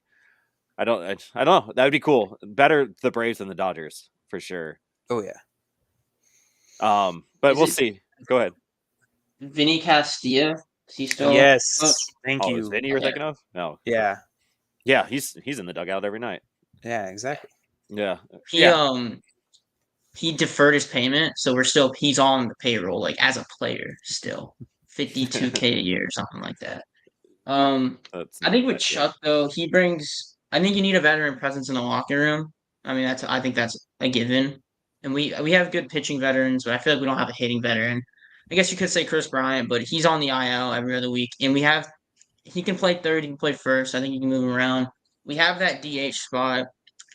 I don't know. That would be cool. Better the Braves than the Dodgers for sure. Oh yeah. But we'll see. Go ahead. Vinny Castilla. Is he still? Yes. Thank you. Is Vinny you're thinking of? No. Yeah. Yeah, he's in the dugout every night. Yeah, exactly. Yeah. He deferred his payment, so he's on the payroll, like as a player still. $52K a year or something like that. I think with Chuck though, I think you need a veteran presence in the locker room. I mean I think that's a given. And we have good pitching veterans, but I feel like we don't have a hitting veteran. I guess you could say Chris Bryant, but he's on the IL every other week. And he can play third, he can play first. I think he can move around. We have that DH spot.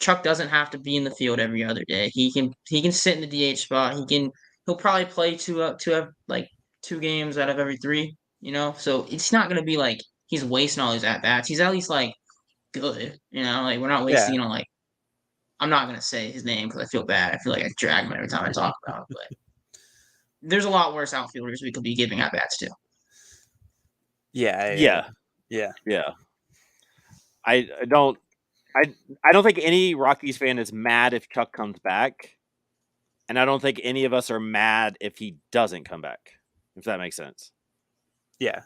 Chuck doesn't have to be in the field every other day. He can sit in the DH spot. He'll probably play two games out of every 3. So it's not gonna be like he's wasting all his at bats. He's at least like good. Like we're not wasting. Like I'm not gonna say his name because I feel bad. I feel like I drag him every time I talk about him. But there's a lot worse outfielders we could be giving at bats to. Yeah. I don't think any Rockies fan is mad if Chuck comes back, and I don't think any of us are mad if he doesn't come back. If that makes sense. Yeah.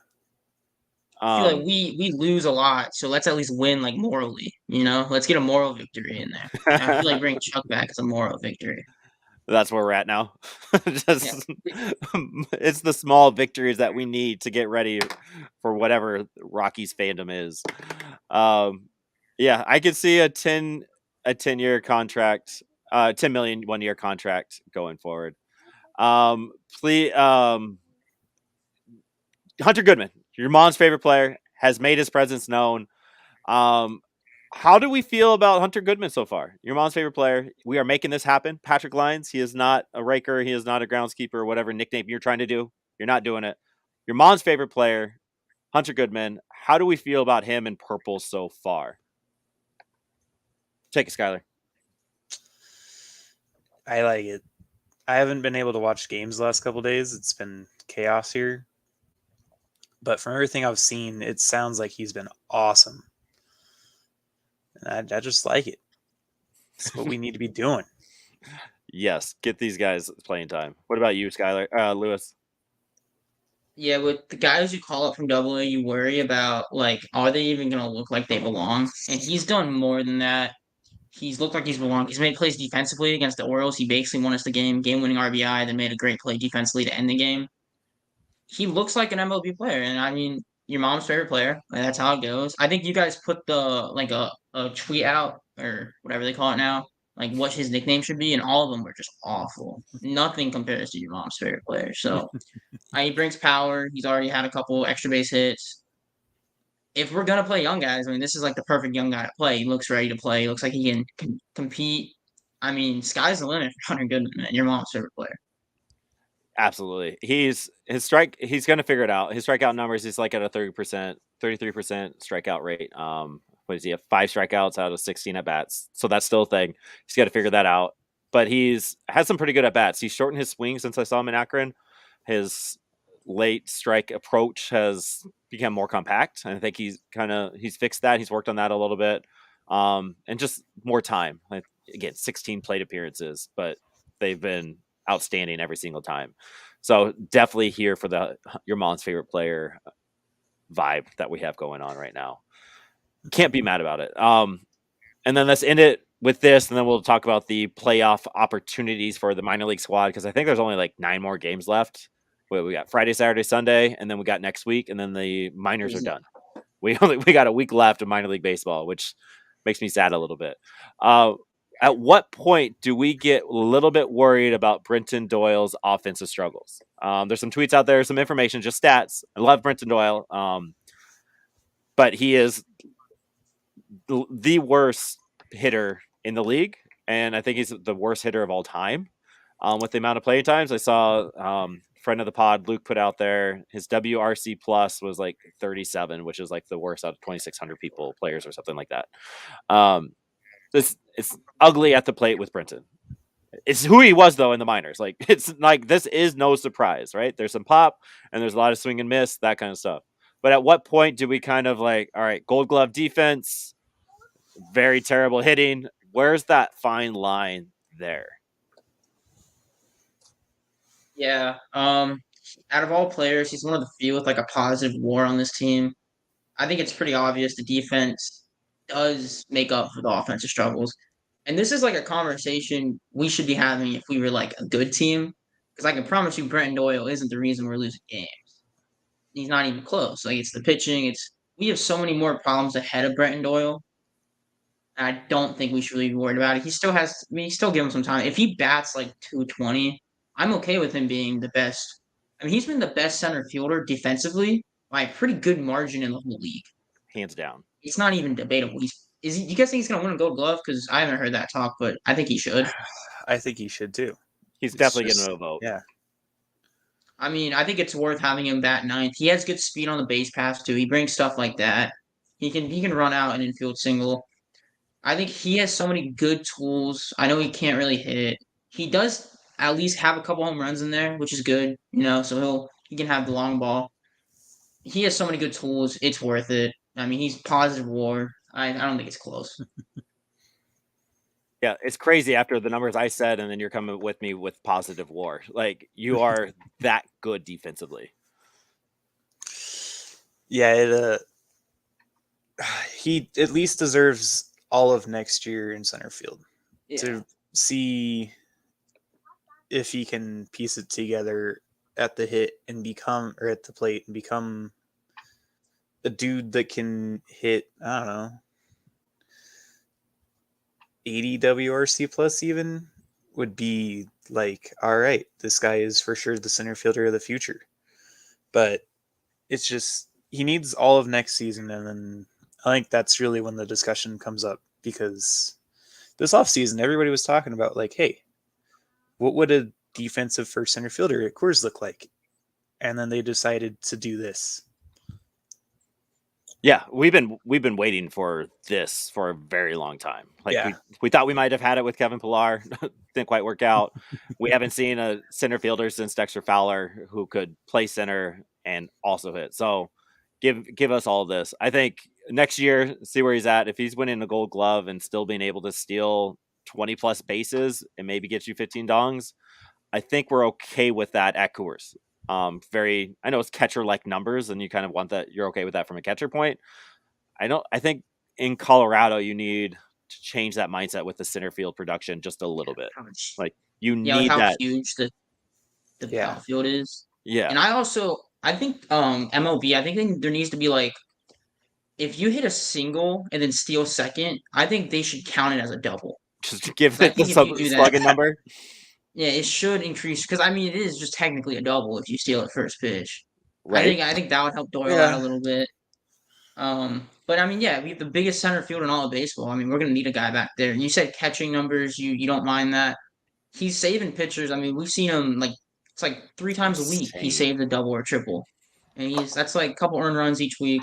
I feel like we lose a lot, so let's at least win like morally. Let's get a moral victory in there. I feel like bringing Chuck back is a moral victory. That's where we're at now. Yeah. It's the small victories that we need to get ready for whatever Rockies fandom is. Yeah, I could see a 10-year contract, 10 million 1-year contract going forward. Please, Hunter Goodman, your mom's favorite player, has made his presence known. How do we feel about Hunter Goodman so far? Your mom's favorite player. We are making this happen. Patrick Lyons, he is not a raker. He is not a groundskeeper, whatever nickname you're trying to do. You're not doing it. Your mom's favorite player, Hunter Goodman. How do we feel about him in purple so far? Take it, Skyler. I like it. I haven't been able to watch games the last couple days. It's been chaos here. But from everything I've seen, it sounds like he's been awesome. And I just like it. It's what we need to be doing. Yes, get these guys playing time. What about you, Skyler? Lewis? Yeah, with the guys you call up from AA, you worry about like, are they even gonna look like they belong? And he's done more than that. He's looked like he's belonged. He's made plays defensively against the Orioles. He basically won us the game-winning RBI, then made a great play defensively to end the game. He looks like an MLB player, and I mean, your mom's favorite player. Like, that's how it goes. I think you guys put the like a tweet out or whatever they call it now, like what his nickname should be, and all of them were just awful. Nothing compares to your mom's favorite player. So he brings power. He's already had a couple extra base hits. If we're gonna play young guys, I mean, this is like the perfect young guy to play. He looks ready to play. He looks like he can compete. I mean, sky's the limit for Hunter Goodman, man. Your mom's favorite player. Absolutely. He's going to figure it out. His strikeout numbers, he's like at a 33% strikeout rate. What does he have? 5 strikeouts out of 16 at bats. So that's still a thing. He's got to figure that out. But he's had some pretty good at bats. He's shortened his swing since I saw him in Akron. His late strike approach has become more compact. And I think he's fixed that. He's worked on that a little bit. And just more time. Again, 16 plate appearances, but they've been outstanding every single time. So definitely here for your mom's favorite player vibe that we have going on right now. Can't be mad about it. And then let's end it with this, and then we'll talk about the playoff opportunities for the minor league squad, because I think there's only like 9 more games left. We got Friday, Saturday, Sunday, and then we got next week, and then the minors are done. We got a week left of minor league baseball, which makes me sad a little bit. At what point do we get a little bit worried about Brenton Doyle's offensive struggles? There's some tweets out there, some information, just stats. I love Brenton Doyle, but he is the worst hitter in the league, and I think he's the worst hitter of all time with the amount of playing times. I saw friend of the pod, Luke, put out there his WRC plus was like 37, which is like the worst out of 2,600 players or something like that. It's ugly at the plate with Brenton. It's who he was though in the minors. Like, it's like, this is no surprise, right? There's some pop and there's a lot of swing and miss, that kind of stuff. But at what point do we kind of like, all right, Gold Glove defense, very terrible hitting? Where's that fine line there? Yeah. Out of all players, he's one of the few with like a positive WAR on this team. I think it's pretty obvious the defense does make up for the offensive struggles. And this is like a conversation we should be having if we were like a good team. Because I can promise you, Brenton Doyle isn't the reason we're losing games. He's not even close. Like, it's the pitching. We have so many more problems ahead of Brenton Doyle. I don't think we should really be worried about it. He still has. I mean, still give him some time. If he bats like 220, I'm okay with him being the best. I mean, he's been the best center fielder defensively by a pretty good margin in the whole league. Hands down. It's not even debatable. You guys think he's going to win a Gold Glove? Because I haven't heard that talk, but I think he should. I think he should too. He's definitely getting a vote. Yeah. I mean, I think it's worth having him bat 9th. He has good speed on the base pass too. He brings stuff like that. He can run out an infield single. I think he has so many good tools. I know he can't really hit it. He does at least have a couple home runs in there, which is good, so he can have the long ball. He has so many good tools. It's worth it. I mean, he's positive WAR. I don't think it's close. Yeah, it's crazy after the numbers I said, and then you're coming with me with positive WAR. Like, you are that good defensively. Yeah, he at least deserves all of next year in center field to see if he can piece it together at the hit and become, or at the plate and become a dude that can hit, I don't know, 80 WRC plus even would be like, all right, this guy is for sure the center fielder of the future. But it's just, he needs all of next season, and then I think that's really when the discussion comes up, because this offseason everybody was talking about like, hey, what would a defensive first center fielder at Coors look like? And then they decided to do this. Yeah, we've been waiting for this for a very long time. Like we thought we might have had it with Kevin Pillar, didn't quite work out. We haven't seen a center fielder since Dexter Fowler who could play center and also hit. So give us all this. I think next year, see where he's at. If he's winning the Gold Glove and still being able to steal 20 plus bases and maybe get you 15 dongs, I think we're okay with that at Coors. I know it's catcher like numbers and you kind of want that. You're okay with that from a catcher point. I think in Colorado, you need to change that mindset with the center field production just a little bit. Like you need how that. huge the outfield is. Yeah. And I think MLB, I think there needs to be like, if you hit a single and then steal second, I think they should count it as a double. Just give it the slugging number. Yeah, it should increase, because I mean it is just technically a double if you steal at first pitch. Right. I think that would help Doyle out a little bit. But I mean, yeah, we have the biggest center field in all of baseball. I mean, we're gonna need a guy back there. And you said catching numbers, you don't mind that. He's saving pitchers. I mean, we've seen him like, it's like 3 times a week he saved a double or triple, and that's like a couple earned runs each week.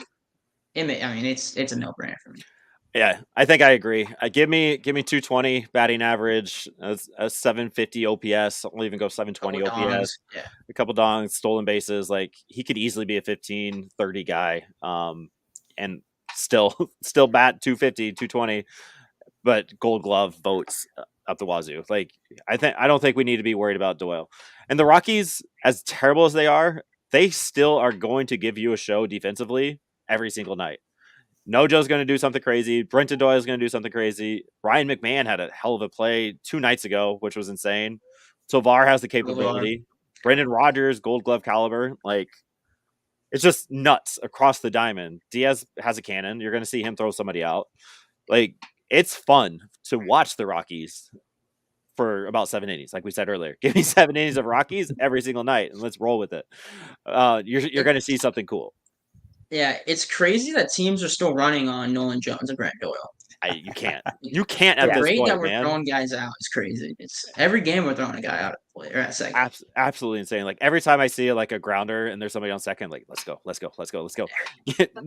I mean, it's a no brainer for me. Yeah, I think I agree. Give me 220 batting average, a 750 OPS. I'll even go 720 OPS. A couple dongs, stolen bases. Like he could easily be a 15, 30 guy, and still bat 250, 220, but Gold Glove votes up the wazoo. Like I don't think we need to be worried about Doyle. And the Rockies, as terrible as they are, they still are going to give you a show defensively every single night. Nojo's going to do something crazy. Brenton Doyle is going to do something crazy. Ryan McMahon had a hell of a play 2 nights ago, which was insane. Tovar has the capability. Brendan Rodgers, Gold Glove caliber. Like, it's just nuts across the diamond. Diaz has a cannon. You're going to see him throw somebody out. Like, it's fun to watch the Rockies for about 7 innings, like we said earlier. Give me 7 innings of Rockies every single night, and let's roll with it. You're going to see something cool. Yeah, it's crazy that teams are still running on Nolan Jones and Grant Doyle. You can't at this point, that we're throwing guys out is crazy. It's every game we're throwing a guy out at play or at second. Absolutely insane. Like every time I see like a grounder and there's somebody on second, like let's go.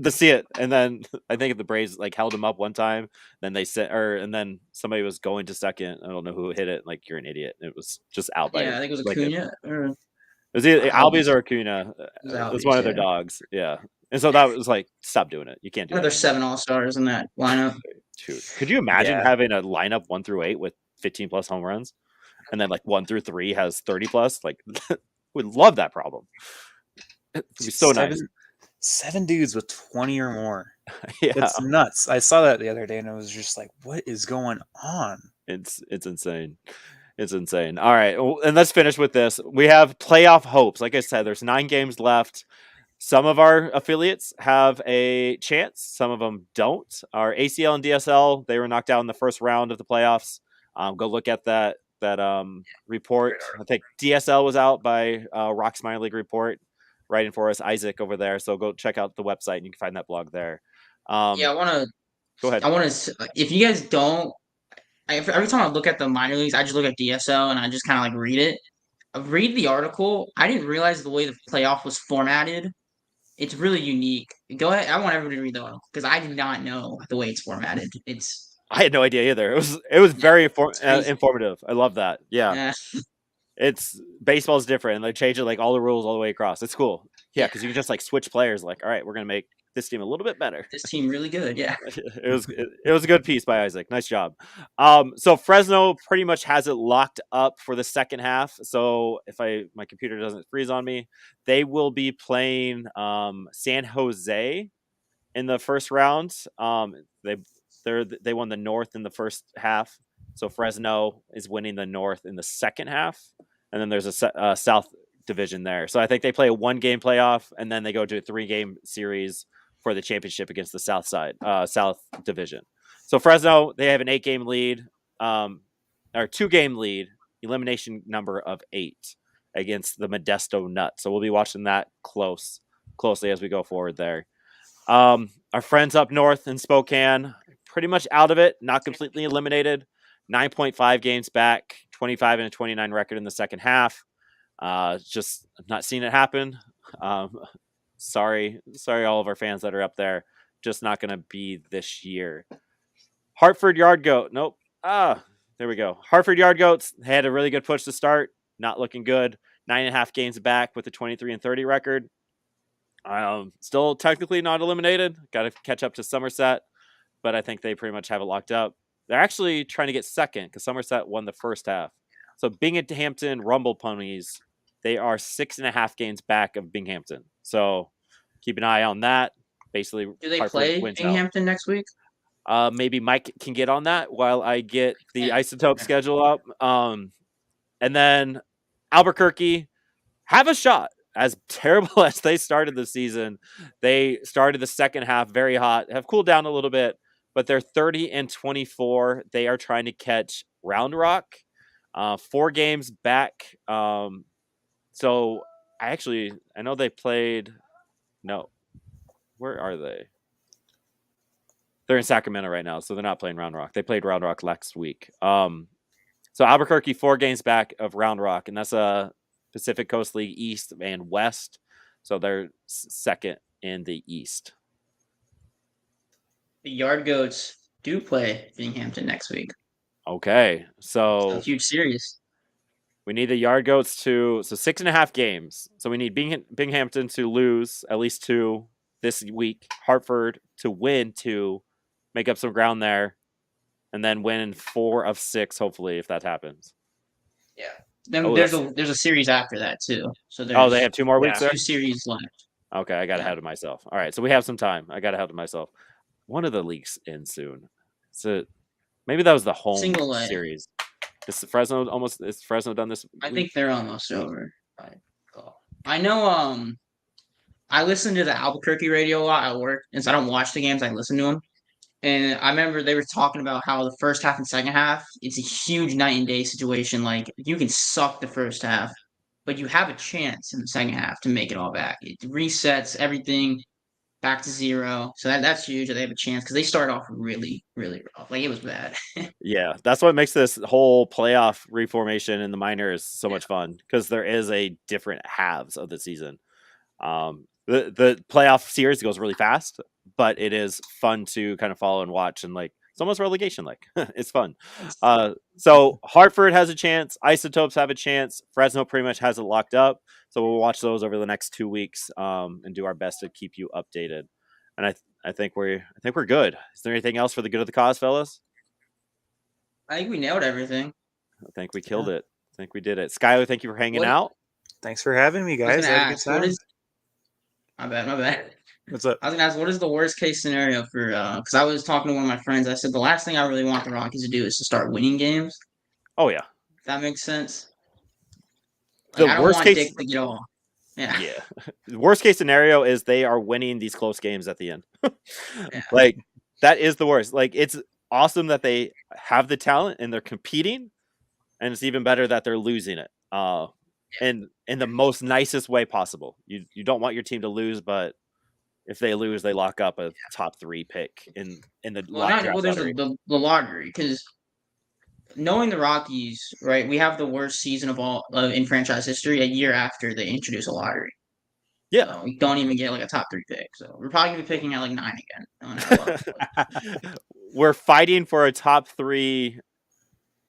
See it. And then I think the Braves like held him up one time. Then and then somebody was going to second. I don't know who hit it. Like you're an idiot. It was just out by. Yeah, I think it was Acuna. It was either Albies or Acuna. It was one of their dogs. Yeah. And so that was like, stop doing it. You can't do it. There's 7 All-Stars in that lineup. Dude, could you imagine having a lineup 1 through 8 with 15 plus home runs, and then like 1 through 3 has 30 plus? Like, we'd love that problem. It'd be so nice. 7 dudes with 20 or more. Yeah, it's nuts. I saw that the other day, and I was just like, "What is going on?" It's insane. It's insane. All right, and let's finish with this. We have playoff hopes. Like I said, there's 9 games left. Some of our affiliates have a chance. Some of them don't. Our ACL and DSL, they were knocked out in the first round of the playoffs. Go look at that report. I think DSL was out by Rock's Minor League Report, writing for us, Isaac over there. So go check out the website and you can find that blog there. Yeah, I want to. Go ahead. I want to. If you guys don't, every time I look at the minor leagues, I just look at DSL and I just kind of like read it. I read the article. I didn't realize the way the playoff was formatted. It's really unique. Go ahead. I want everybody to read the article because I did not know the way it's formatted. I had no idea either. It was very informative. I love that. Yeah. it's baseball's different, and they change it like all the rules all the way across. It's cool. Yeah, because you can just like switch players. Like, all right, we're gonna make this team a little bit better. This team really good. Yeah. It was a good piece by Isaac. Nice job. So Fresno pretty much has it locked up for the second half. So if my computer doesn't freeze on me, they will be playing San Jose in the first round. They won the North in the first half, so Fresno is winning the North in the second half, and then there's a South division there. So I think they play a 1-game playoff, and then they go to a 3-game series for the championship against the South division. So Fresno, they have an 8-game lead, or 2-game lead, elimination number of 8 against the Modesto Nuts. So we'll be watching that closely as we go forward there. Our friends up north in Spokane, pretty much out of it, not completely eliminated. 9.5 games back, 25-29 record in the second half. Just not seeing it happen. Sorry, all of our fans that are up there. Just not going to be this year. Hartford Yard Goat. Nope. There we go. Hartford Yard Goats had a really good push to start. Not looking good. 9.5 games back with a 23-30 record. Still technically not eliminated. Got to catch up to Somerset, but I think they pretty much have it locked up. They're actually trying to get second because Somerset won the first half. So Binghamton Rumble Ponies, they are 6.5 games back of Binghamton. So keep an eye on that. Basically, do they Hartford play wins Binghamton next week? Maybe Mike can get on that while I get the Isotope schedule up. And then Albuquerque have a shot. As terrible as they started the season, they started the second half very hot, have cooled down a little bit, but they're 30-24. They are trying to catch Round Rock, 4 games back. So I know they played. No, where are they? They're in Sacramento right now, so they're not playing Round Rock. They played Round Rock last week. So Albuquerque 4 games back of Round Rock, and that's a Pacific Coast League East and West. So they're second in the East. The Yard Goats do play Binghamton next week. Okay. So a huge series. We need the Yard Goats so 6.5 games. So we need Binghamton to lose at least 2 this week. Hartford to win 2, make up some ground there, and then win 4 of 6, hopefully, if that happens. Yeah. Then there's a series after that too. So they have 2 more weeks there? 2 series left. Okay, I got ahead of myself. All right, so we have some time. I got ahead of myself. One of the leagues ends soon. So maybe that was the home series. Is Fresno done this week? I think they're almost over. I know I listen to the Albuquerque radio a lot at work, and so I don't watch the games, I listen to them. And I remember they were talking about how the first half and second half, it's a huge night and day situation. Like, you can suck the first half, but you have a chance in the second half to make it all back. It resets everything back to 0. So that's huge that they have a chance because they start off really, really rough. Like, it was bad. Yeah, that's what makes this whole playoff reformation in the minors so much fun because there is a different halves of the season. The playoff series goes really fast, but it is fun to kind of follow and watch, and like it's almost relegation like. It's fun. So Hartford has a chance, Isotopes have a chance, Fresno pretty much has it locked up. So we'll watch those over the next 2 weeks and do our best to keep you updated. And I think we're good. Is there anything else for the good of the cause, fellas? I think we nailed everything. I think we killed it. I think we did it. Skylar, thank you for hanging out. Thanks for having me, guys. I had a good time. My bad. What's up? I was gonna ask, what is the worst case scenario for? Because I was talking to one of my friends. I said the last thing I really want the Rockies to do is to start winning games. Oh yeah, if that makes sense. Like, the worst case Dick to get off. Yeah. The worst case scenario is they are winning these close games at the end. Yeah. Like that is the worst. Like it's awesome that they have the talent and they're competing, and it's even better that they're losing it. And in the most nicest way possible. You don't want your team to lose, but if they lose, they lock up a top 3 pick in the draft. There's the lottery, because knowing the Rockies, right, we have the worst season of all in franchise history a year after they introduce a lottery. Yeah, so we don't even get like a top 3 pick. So we're probably gonna be picking at like 9 again. We're fighting for a top 3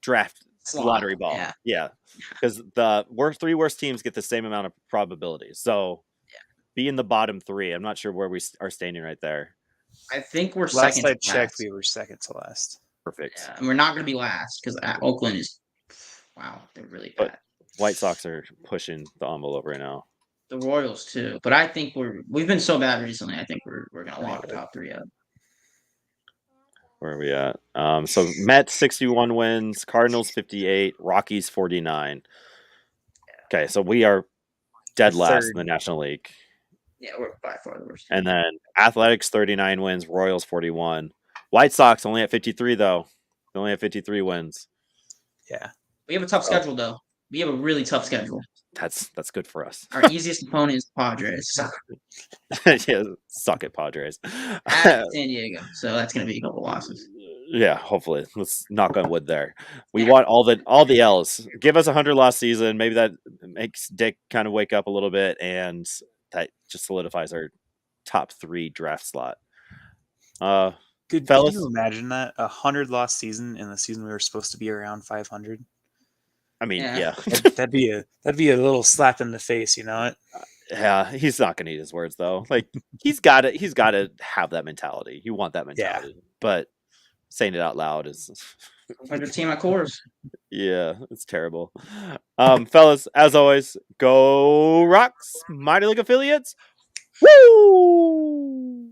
draft Slot, lottery ball. Yeah, because the three worst teams get the same amount of probability. So be in the bottom three. I'm not sure where we are standing right there. I think we're Last second. I checked, last. we were second to last. Perfect. Yeah, and we're not going to be last because Oakland is. Wow, they're really bad. But White Sox are pushing the envelope right now. The Royals too, but I think we've been so bad recently. I think we're gonna lock the top three up. Where are we at? So Mets 61 wins, Cardinals 58, Rockies 49. Okay, so we are dead last in the National League. Yeah, we're by far the worst. And then Athletics 39 wins, Royals 41. White Sox only at 53 though. They only have 53 wins. Yeah. We have a tough schedule though. We have a really tough schedule. That's good for us. Our easiest opponent is Padres. Yeah, suck it, Padres. At San Diego, so that's gonna be a couple losses. Yeah, hopefully. Let's knock on wood there. We want all the L's. Give us 100 loss season. Maybe that makes Dick kind of wake up a little bit, and that just solidifies our top 3 draft slot. Could you imagine that 100 loss season in the season we were supposed to be around 500? I mean, yeah. that'd be a little slap in the face, you know it. Yeah, he's not gonna eat his words though. Like he's got to have that mentality. You want that mentality, but saying it out loud is 100 team at cores. Yeah, it's terrible. Fellas, as always, go Rocks, minor league affiliates. Woo!